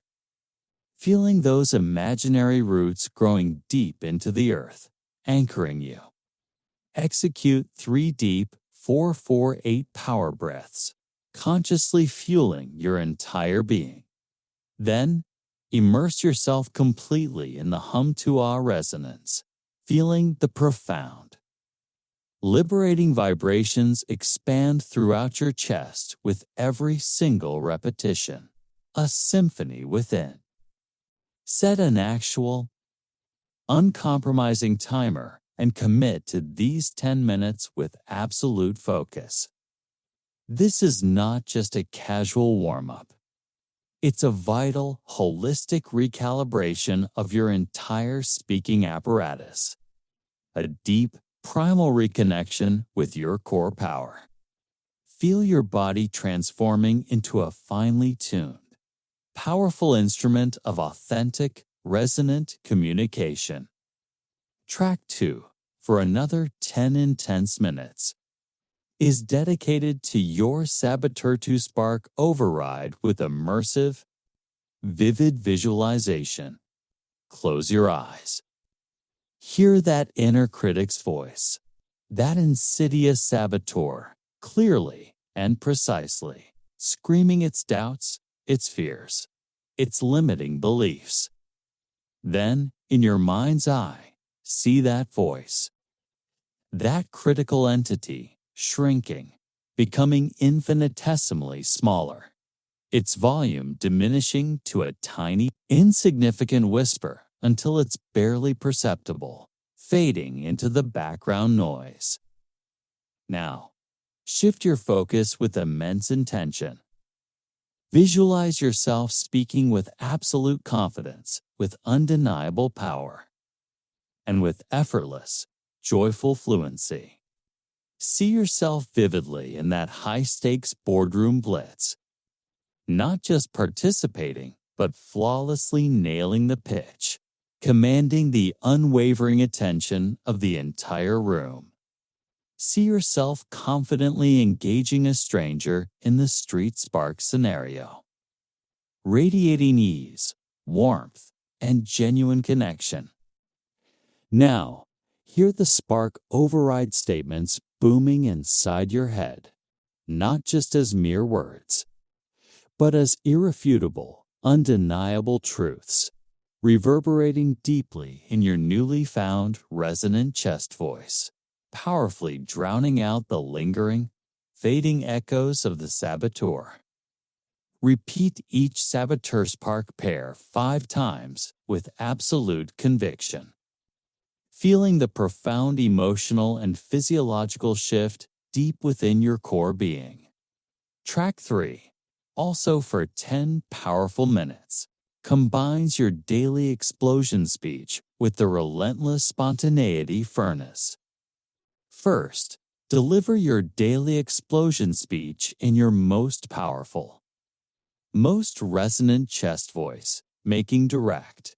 S1: feeling those imaginary roots growing deep into the earth, anchoring you. Execute 3 deep 4-4-8 power breaths, consciously fueling your entire being. Then, immerse yourself completely in the hum-to-ah resonance, feeling the profound, liberating vibrations expand throughout your chest with every single repetition, a symphony within. Set an actual, uncompromising timer and commit to these 10 minutes with absolute focus. This is not just a casual warm-up. It's a vital, holistic recalibration of your entire speaking apparatus. A deep, primal reconnection with your core power. Feel your body transforming into a finely tuned, powerful instrument of authentic, resonant communication. Track 2, for another 10 intense minutes, is dedicated to your Saboteur to Spark override with immersive, vivid visualization. Close your eyes. Hear that inner critic's voice, that insidious saboteur, clearly and precisely, screaming its doubts, its fears, its limiting beliefs. Then, in your mind's eye, see that voice, that critical entity, shrinking, becoming infinitesimally smaller, its volume diminishing to a tiny, insignificant whisper until it's barely perceptible, fading into the background noise. Now, shift your focus with immense intention. Visualize yourself speaking with absolute confidence, with undeniable power, and with effortless, joyful fluency. See yourself vividly in that high-stakes boardroom blitz, not just participating, but flawlessly nailing the pitch, commanding the unwavering attention of the entire room. See yourself confidently engaging a stranger in the Street Spark scenario, radiating ease, warmth, and genuine connection. Now, hear the spark override statements booming inside your head, not just as mere words, but as irrefutable, undeniable truths, reverberating deeply in your newly found resonant chest voice, powerfully drowning out the lingering, fading echoes of the saboteur. Repeat each saboteur spark pair 5 times with absolute conviction, feeling the profound emotional and physiological shift deep within your core being. Track 3, also for 10 powerful minutes, combines your daily explosion speech with the relentless spontaneity furnace. First, deliver your daily explosion speech in your most powerful, most resonant chest voice, making direct,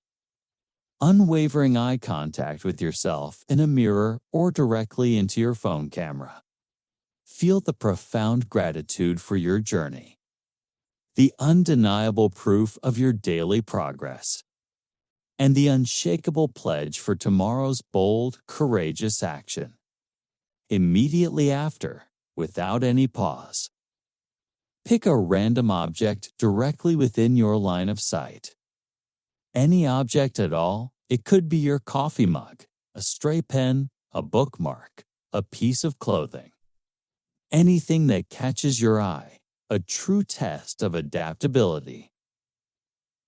S1: unwavering eye contact with yourself in a mirror or directly into your phone camera. Feel the profound gratitude for your journey, the undeniable proof of your daily progress, and the unshakable pledge for tomorrow's bold, courageous action. Immediately after, without any pause, pick a random object directly within your line of sight. Any object at all. It could be your coffee mug, a stray pen, a bookmark, a piece of clothing. Anything that catches your eye, a true test of adaptability.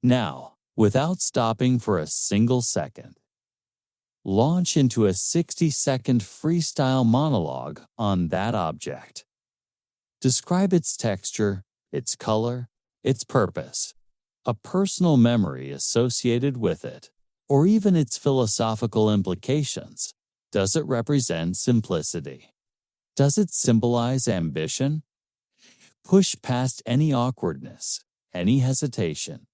S1: Now, without stopping for a single second, launch into a 60-second freestyle monologue on that object. Describe its texture, its color, its purpose, a personal memory associated with it, or even its philosophical implications. Does it represent simplicity? Does it symbolize ambition? Push past any awkwardness, any hesitation.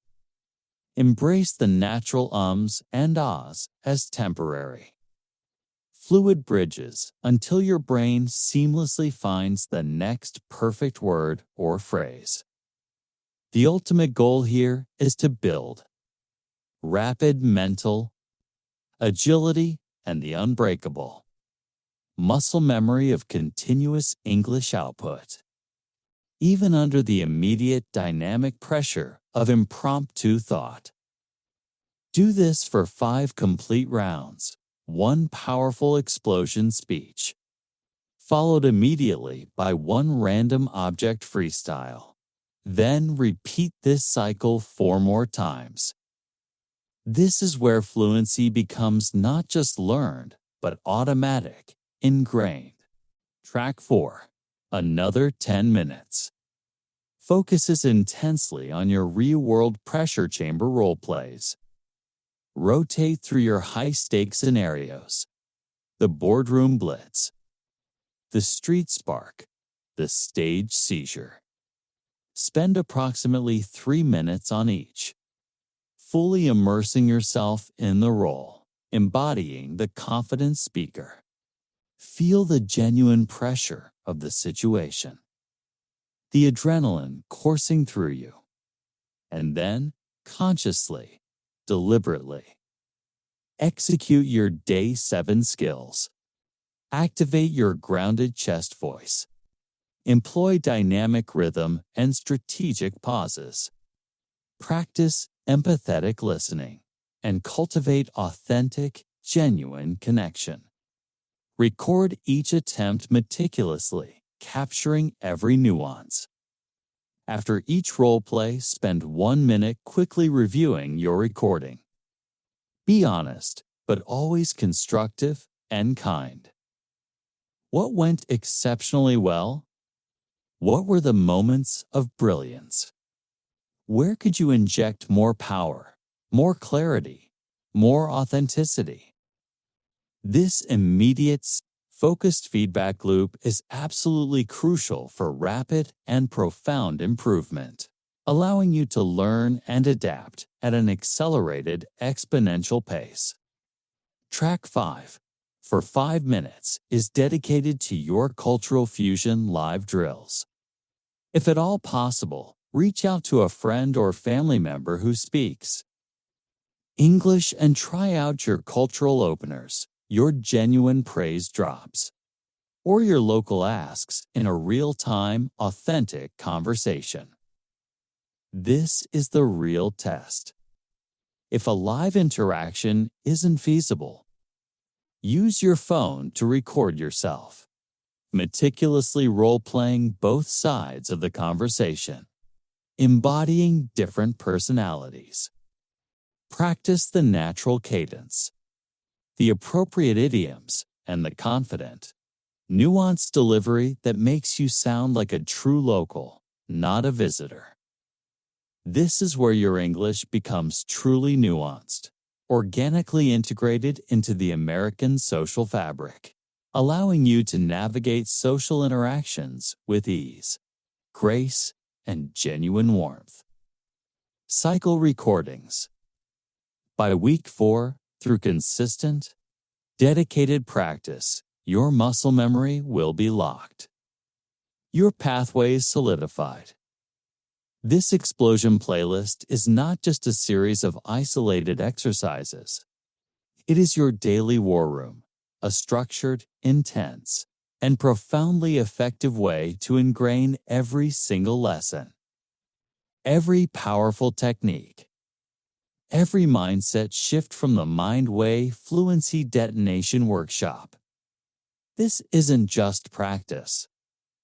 S1: Embrace the natural ums and ahs as temporary, fluid bridges until your brain seamlessly finds the next perfect word or phrase. The ultimate goal here is to build rapid mental agility and the unbreakable muscle memory of continuous English output, even under the immediate dynamic pressure of impromptu thought. Do this for 5 complete rounds, 1 powerful explosion speech, followed immediately by 1 random object freestyle. Then repeat this cycle 4 more times. This is where fluency becomes not just learned, but automatic, ingrained. Track 4. Another 10 minutes. Focuses intensely on your real-world pressure chamber role plays. Rotate through your high-stakes scenarios, the boardroom blitz, the street spark, the stage seizure. Spend approximately 3 minutes on each, fully immersing yourself in the role, embodying the confident speaker. Feel the genuine pressure of the situation, the adrenaline coursing through you, and then, consciously, deliberately, execute your Day 7 skills. Activate your grounded chest voice. Employ dynamic rhythm and strategic pauses. Practice empathetic listening and cultivate authentic, genuine connection. Record each attempt meticulously, capturing every nuance. After each role play, spend 1 minute quickly reviewing your recording. Be honest, but always constructive and kind. What went exceptionally well? What were the moments of brilliance? Where could you inject more power, more clarity, more authenticity? This immediate, focused feedback loop is absolutely crucial for rapid and profound improvement, allowing you to learn and adapt at an accelerated, exponential pace. Track 5, for 5 minutes, is dedicated to your cultural fusion live drills. If at all possible, reach out to a friend or family member who speaks English and try out your cultural openers, your genuine praise drops, or your local asks in a real-time, authentic conversation. This is the real test. If a live interaction isn't feasible, use your phone to record embodying different personalities. Practice the natural cadence, the appropriate idioms, and the confident, nuanced delivery that makes you sound like a true local, not a visitor. This is where your English becomes truly nuanced, organically integrated into the American social fabric, allowing you to navigate social interactions with ease, grace, and genuine warmth. Cycle recordings. By week 4, through consistent, dedicated practice, your muscle memory will be locked. Your pathways solidified. This explosion playlist is not just a series of isolated exercises. It is your daily war room, a structured, intense, and profoundly effective way to ingrain every single lesson, every powerful technique, every mindset shift from the Mind-Way Fluency Detonation Workshop. This isn't just practice.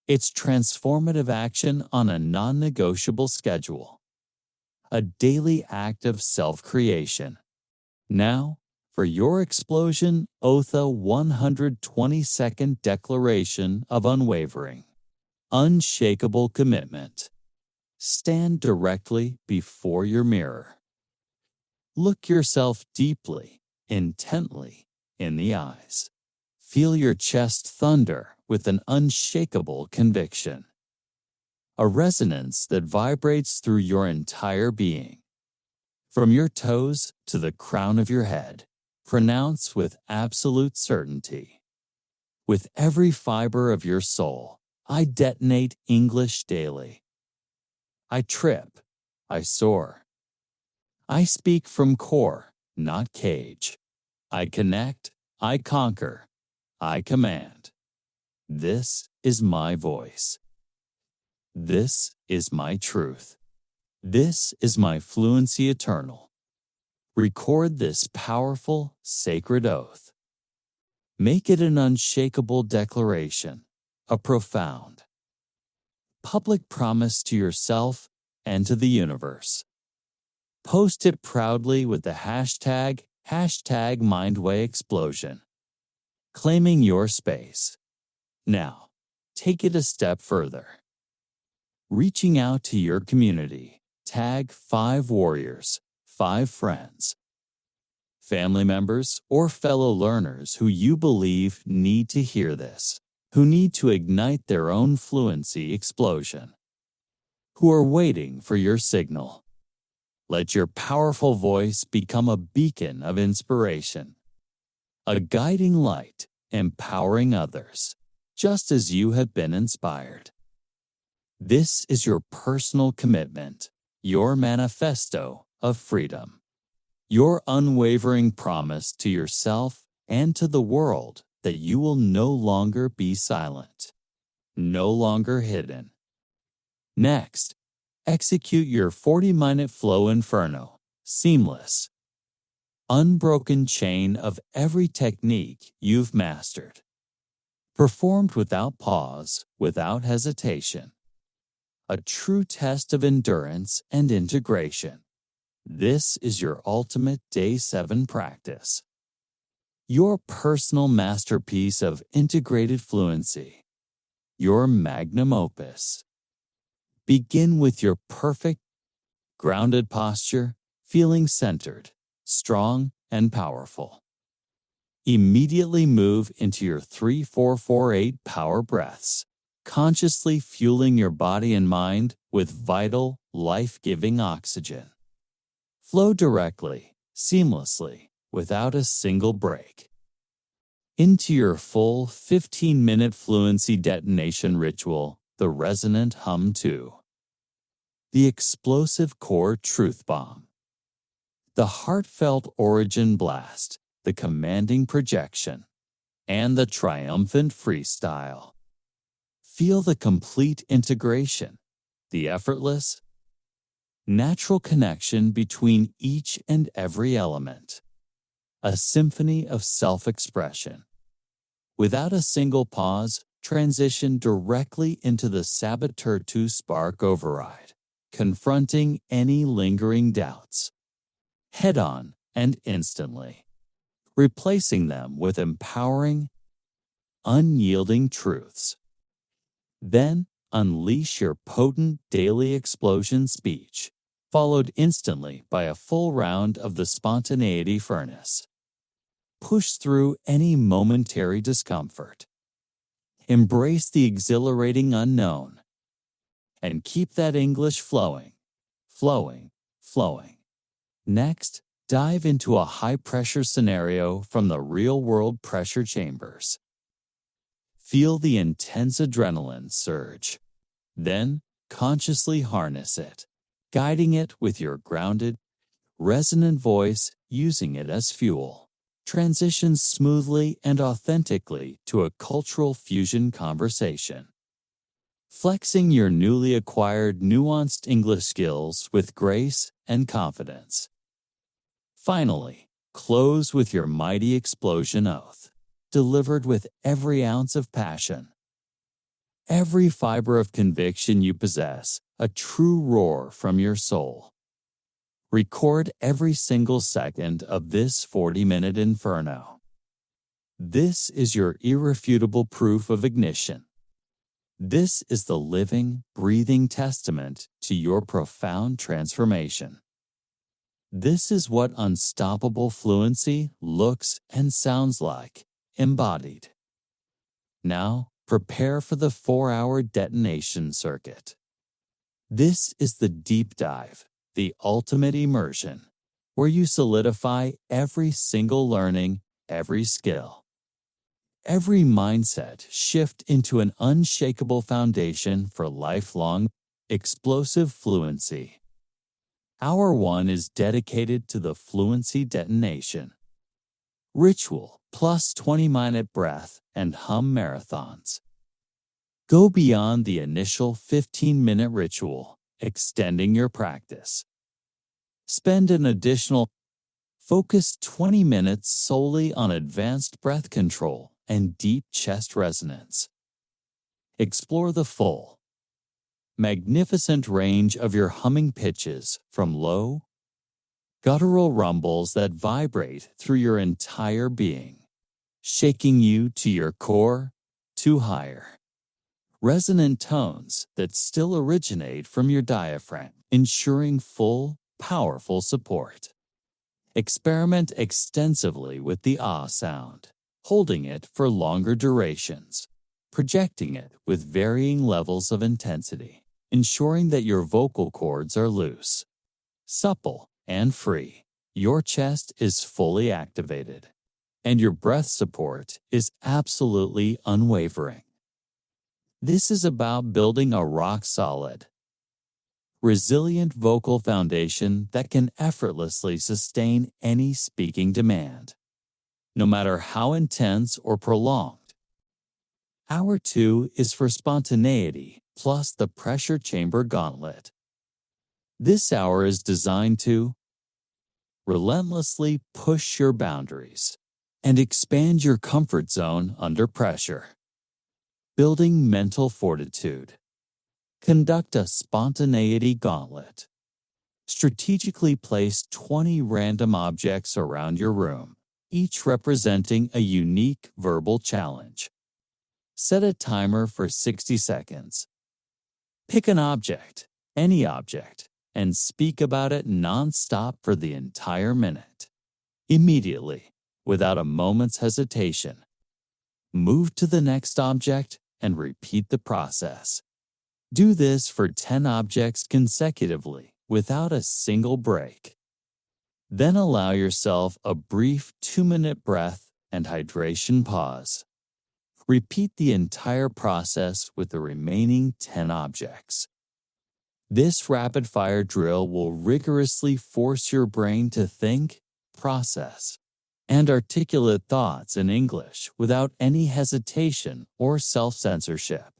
S1: It's transformative action on a non-negotiable schedule, a daily act of self-creation. Now, for your explosion OTHA 120-second declaration of unwavering, unshakable commitment. Stand directly before your mirror. Look yourself deeply, intently in the eyes. Feel your chest thunder with an unshakable conviction, a resonance that vibrates through your entire being. From your toes to the crown of your head, pronounce with absolute certainty. With every fiber of your soul, I detonate English daily. I trip, I soar. I speak from core, not cage. I connect, I conquer, I command. This is my voice. This is my truth. This is my fluency eternal. Record this powerful, sacred oath. Make it an unshakable declaration, a profound, public promise to yourself and to the universe. Post it proudly with the hashtag #MindWayExplosion, claiming your space. Now, take it a step further. Reaching out to your community, tag 5 warriors, 5 friends, family members, or fellow learners who you believe need to hear this, who need to ignite their own fluency explosion, who are waiting for your signal. Let your powerful voice become a beacon of inspiration, a guiding light, empowering others, just as you have been inspired. This is your personal commitment, your manifesto of freedom, your unwavering promise to yourself and to the world that you will no longer be silent, no longer hidden. Next, execute your 40-minute flow inferno, seamless, unbroken chain of every technique you've mastered, performed without pause, without hesitation. A true test of endurance and integration. This is your ultimate Day 7 practice. Your personal masterpiece of integrated fluency. Your magnum opus. Begin with your perfect, grounded posture, feeling centered, strong, and powerful. Immediately move into your 3-4-4-8 power breaths, consciously fueling your body and mind with vital, life-giving oxygen. Flow directly, seamlessly, without a single break. Into your full 15-minute fluency detonation ritual, the resonant hum 2. The explosive core truth bomb. The heartfelt origin blast, the commanding projection, and the triumphant freestyle. Feel the complete integration, the effortless, natural connection between each and every element. A symphony of self-expression. Without a single pause, transition directly into the Saboteur 2 Spark Override, confronting any lingering doubts, head-on and instantly, replacing them with empowering, unyielding truths. Then, unleash your potent daily explosion speech, followed instantly by a full round of the spontaneity furnace. Push through any momentary discomfort. Embrace the exhilarating unknown. And keep that English flowing, flowing, flowing. Next, dive into a high-pressure scenario from the real-world pressure chambers. Feel the intense adrenaline surge. Then, consciously harness it, guiding it with your grounded, resonant voice, using it as fuel. Transition smoothly and authentically to a cultural fusion conversation. Flexing your newly acquired nuanced English skills with grace and confidence. Finally, close with your mighty explosion oath, delivered with every ounce of passion. Every fiber of conviction you possess, a true roar from your soul. Record every single second of this 40-minute inferno. This is your irrefutable proof of ignition. This is the living, breathing testament to your profound transformation. This is what unstoppable fluency looks and sounds like, embodied. Now, prepare for the 4-hour detonation circuit. This is the deep dive, the ultimate immersion, where you solidify every single learning, every skill, every mindset shift into an unshakable foundation for lifelong, explosive fluency. Hour 1 is dedicated to the fluency detonation. Ritual plus 20-minute breath and hum marathons. Go beyond the initial 15-minute ritual, extending your practice. Spend an additional focused 20 minutes solely on advanced breath control and deep chest resonance. Explore the full, magnificent range of your humming pitches from low, guttural rumbles that vibrate through your entire being, shaking you to your core, to higher, resonant tones that still originate from your diaphragm, ensuring full, powerful support. Experiment extensively with the ah sound, holding it for longer durations, projecting it with varying levels of intensity, ensuring that your vocal cords are loose, supple, and free. Your chest is fully activated, and your breath support is absolutely unwavering. This is about building a rock-solid, resilient vocal foundation that can effortlessly sustain any speaking demand, no matter how intense or prolonged. Hour 2 is for spontaneity plus the pressure chamber gauntlet. This hour is designed to relentlessly push your boundaries and expand your comfort zone under pressure. Building mental fortitude. Conduct a spontaneity gauntlet. Strategically place 20 random objects around your room, each representing a unique verbal challenge. Set a timer for 60 seconds. Pick an object, any object, and speak about it non-stop for the entire minute. Immediately, without a moment's hesitation. Move to the next object and repeat the process. Do this for 10 objects consecutively without a single break. Then allow yourself a brief 2-minute breath and hydration pause. Repeat the entire process with the remaining 10 objects. This rapid-fire drill will rigorously force your brain to think, process, and articulate thoughts in English without any hesitation or self-censorship.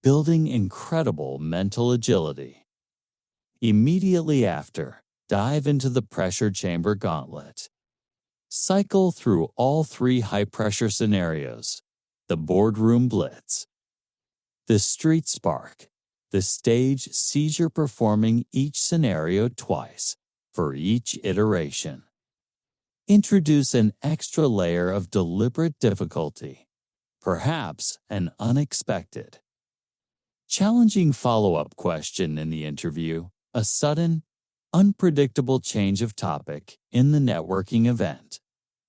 S1: Building incredible mental agility. Immediately after, dive into the pressure chamber gauntlet. Cycle through all 3 high-pressure scenarios: the boardroom blitz, the street spark, The stage sees you performing each scenario twice for each iteration. Introduce an extra layer of deliberate difficulty, perhaps an unexpected, challenging follow-up question in the interview, a sudden, unpredictable change of topic in the networking event,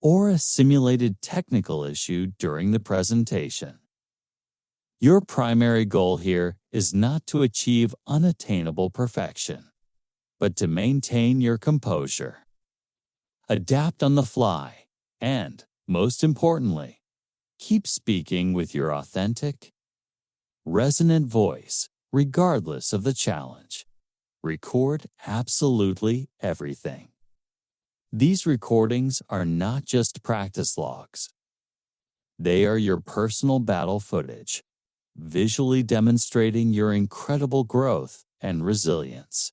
S1: or a simulated technical issue during the presentation. Your primary goal here is not to achieve unattainable perfection, but to maintain your composure. Adapt on the fly, and, most importantly, keep speaking with your authentic, resonant voice, regardless of the challenge. Record absolutely everything. These recordings are not just practice logs. They are your personal battle footage, visually demonstrating your incredible growth and resilience.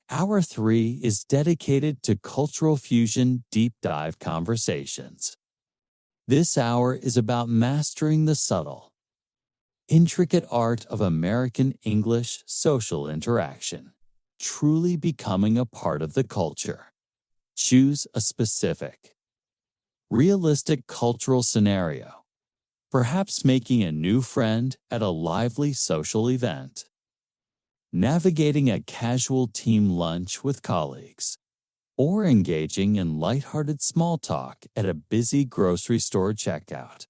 S1: Hour 3 is dedicated to cultural fusion deep dive conversations. This hour is about mastering the subtle, intricate art of American English social interaction, truly becoming a part of the culture. Choose a specific, realistic cultural scenario, perhaps making a new friend at a lively social event, navigating a casual team lunch with colleagues, or engaging in lighthearted small talk at a busy grocery store checkout.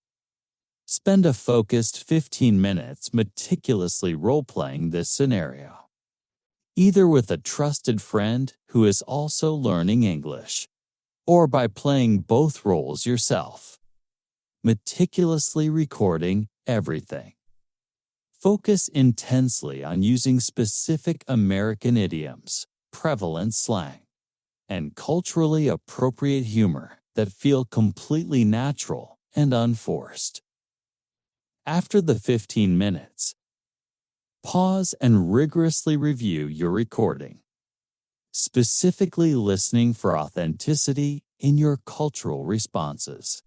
S1: Spend a focused 15 minutes meticulously role-playing this scenario, either with a trusted friend who is also learning English, or by playing both roles yourself, meticulously recording everything. Focus intensely on using specific American idioms, prevalent slang, and culturally appropriate humor that feel completely natural and unforced. After the 15 minutes, pause and rigorously review your recording, specifically listening for authenticity in your cultural responses.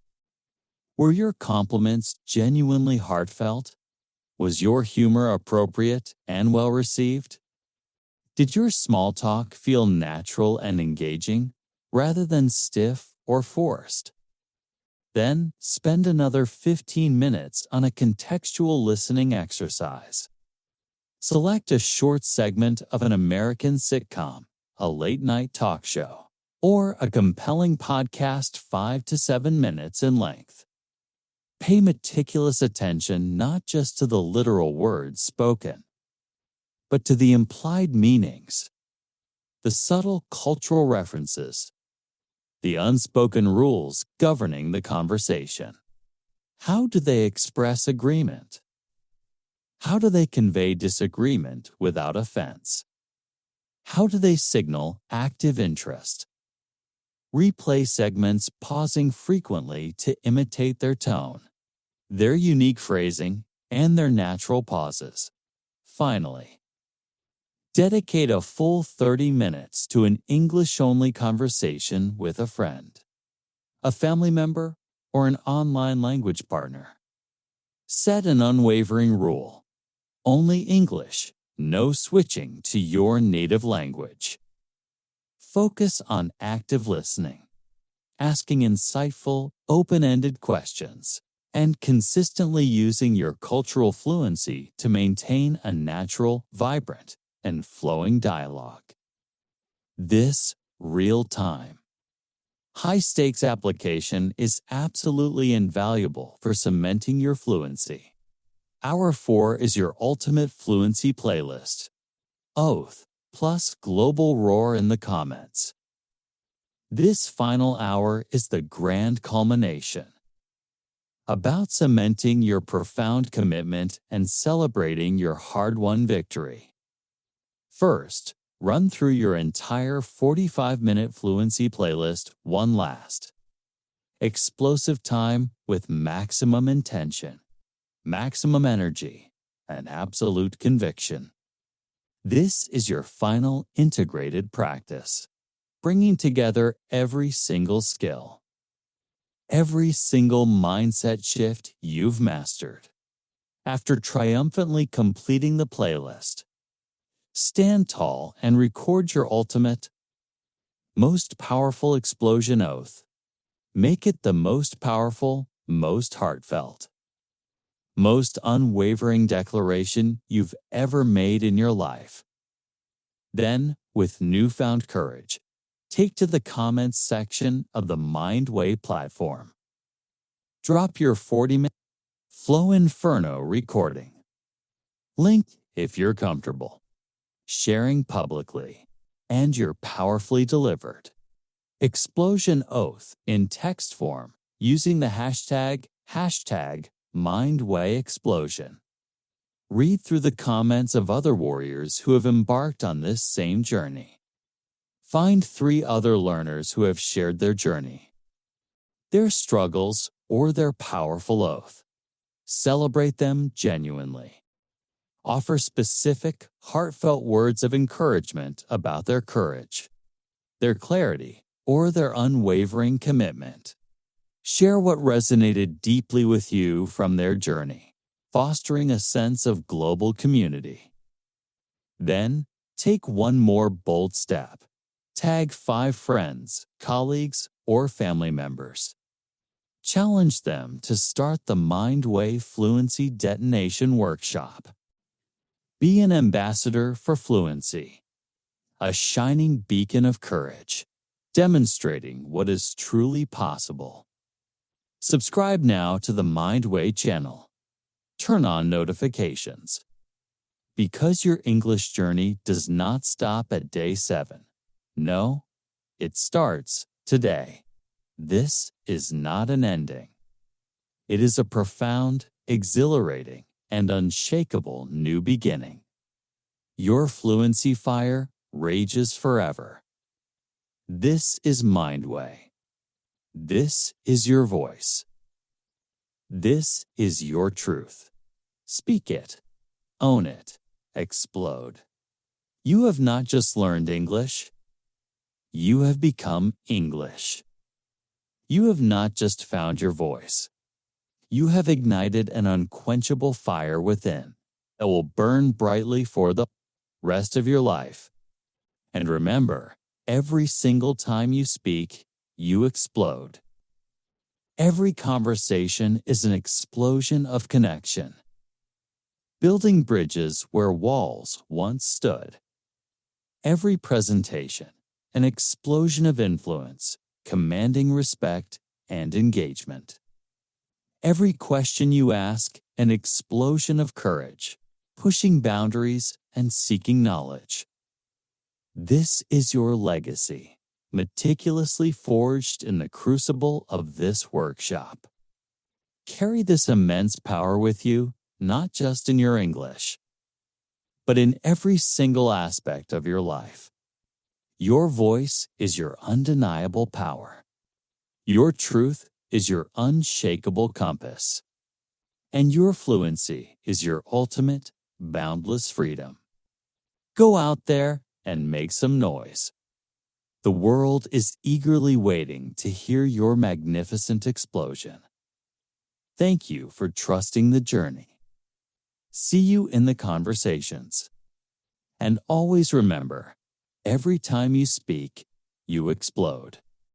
S1: Were your compliments genuinely heartfelt? Was your humor appropriate and well-received? Did your small talk feel natural and engaging, rather than stiff or forced? Then, spend another 15 minutes on a contextual listening exercise. Select a short segment of an American sitcom, a late-night talk show, or a compelling podcast 5 to 7 minutes in length. Pay meticulous attention not just to the literal words spoken, but to the implied meanings, the subtle cultural references, the unspoken rules governing the conversation. How do they express agreement? How do they convey disagreement without offense? How do they signal active interest? Replay segments pausing frequently to imitate their tone, their unique phrasing, and their natural pauses. Finally, dedicate a full 30 minutes to an English-only conversation with a friend, a family member, or an online language partner. Set an unwavering rule: only English, no switching to your native language. Focus on active listening, asking insightful, open-ended questions, and consistently using your cultural fluency to maintain a natural, vibrant, and flowing dialogue. This real-time, high-stakes application is absolutely invaluable for cementing your fluency. Hour 4 is your ultimate fluency playlist. Oath, plus global roar in the comments. This final hour is the grand culmination, about cementing your profound commitment and celebrating your hard-won victory. First, run through your entire 45-minute fluency playlist one last. Explosive time with maximum intention, maximum energy, and absolute conviction. This is your final integrated practice, bringing together every single skill, every single mindset shift you've mastered, After triumphantly completing the playlist, stand tall and record your ultimate, most powerful explosion oath. Make it the most powerful, most heartfelt, most unwavering declaration you've ever made in your life. Then, with newfound courage, take to the comments section of the Mindway platform. Drop your 40-minute Flow Inferno recording. Link if you're comfortable sharing publicly, and you're powerfully delivered explosion oath in text form using the hashtag MindwayExplosion. Read through the comments of other warriors who have embarked on this same journey. Find 3 other learners who have shared their journey, their struggles, or their powerful oath. Celebrate them genuinely. Offer specific, heartfelt words of encouragement about their courage, their clarity, or their unwavering commitment. Share what resonated deeply with you from their journey, fostering a sense of global community. Then, take one more bold step. Tag 5 friends, colleagues, or family members. Challenge them to start the Mindway Fluency Detonation Workshop. Be an ambassador for fluency, a shining beacon of courage, demonstrating what is truly possible. Subscribe now to the Mindway channel. Turn on notifications. Because your English journey does not stop at day 7. No, it starts today. This is not an ending. It is a profound, exhilarating, and unshakable new beginning. Your fluency fire rages forever. This is Mindway. This is your voice. This is your truth. Speak it. Own it. Explode. You have not just learned English. You have become English. You have not just found your voice. You have ignited an unquenchable fire within that will burn brightly for the rest of your life. And remember, every single time you speak, you explode. Every conversation is an explosion of connection, building bridges where walls once stood. Every presentation, an explosion of influence, commanding respect and engagement. Every question you ask, an explosion of courage, pushing boundaries and seeking knowledge. This is your legacy, meticulously forged in the crucible of this workshop. Carry this immense power with you, not just in your English, but in every single aspect of your life. Your voice is your undeniable power. Your truth is your unshakable compass. And your fluency is your ultimate, boundless freedom. Go out there and make some noise. The world is eagerly waiting to hear your magnificent explosion. Thank you for trusting the journey. See you in the conversations. And always remember, every time you speak, you explode.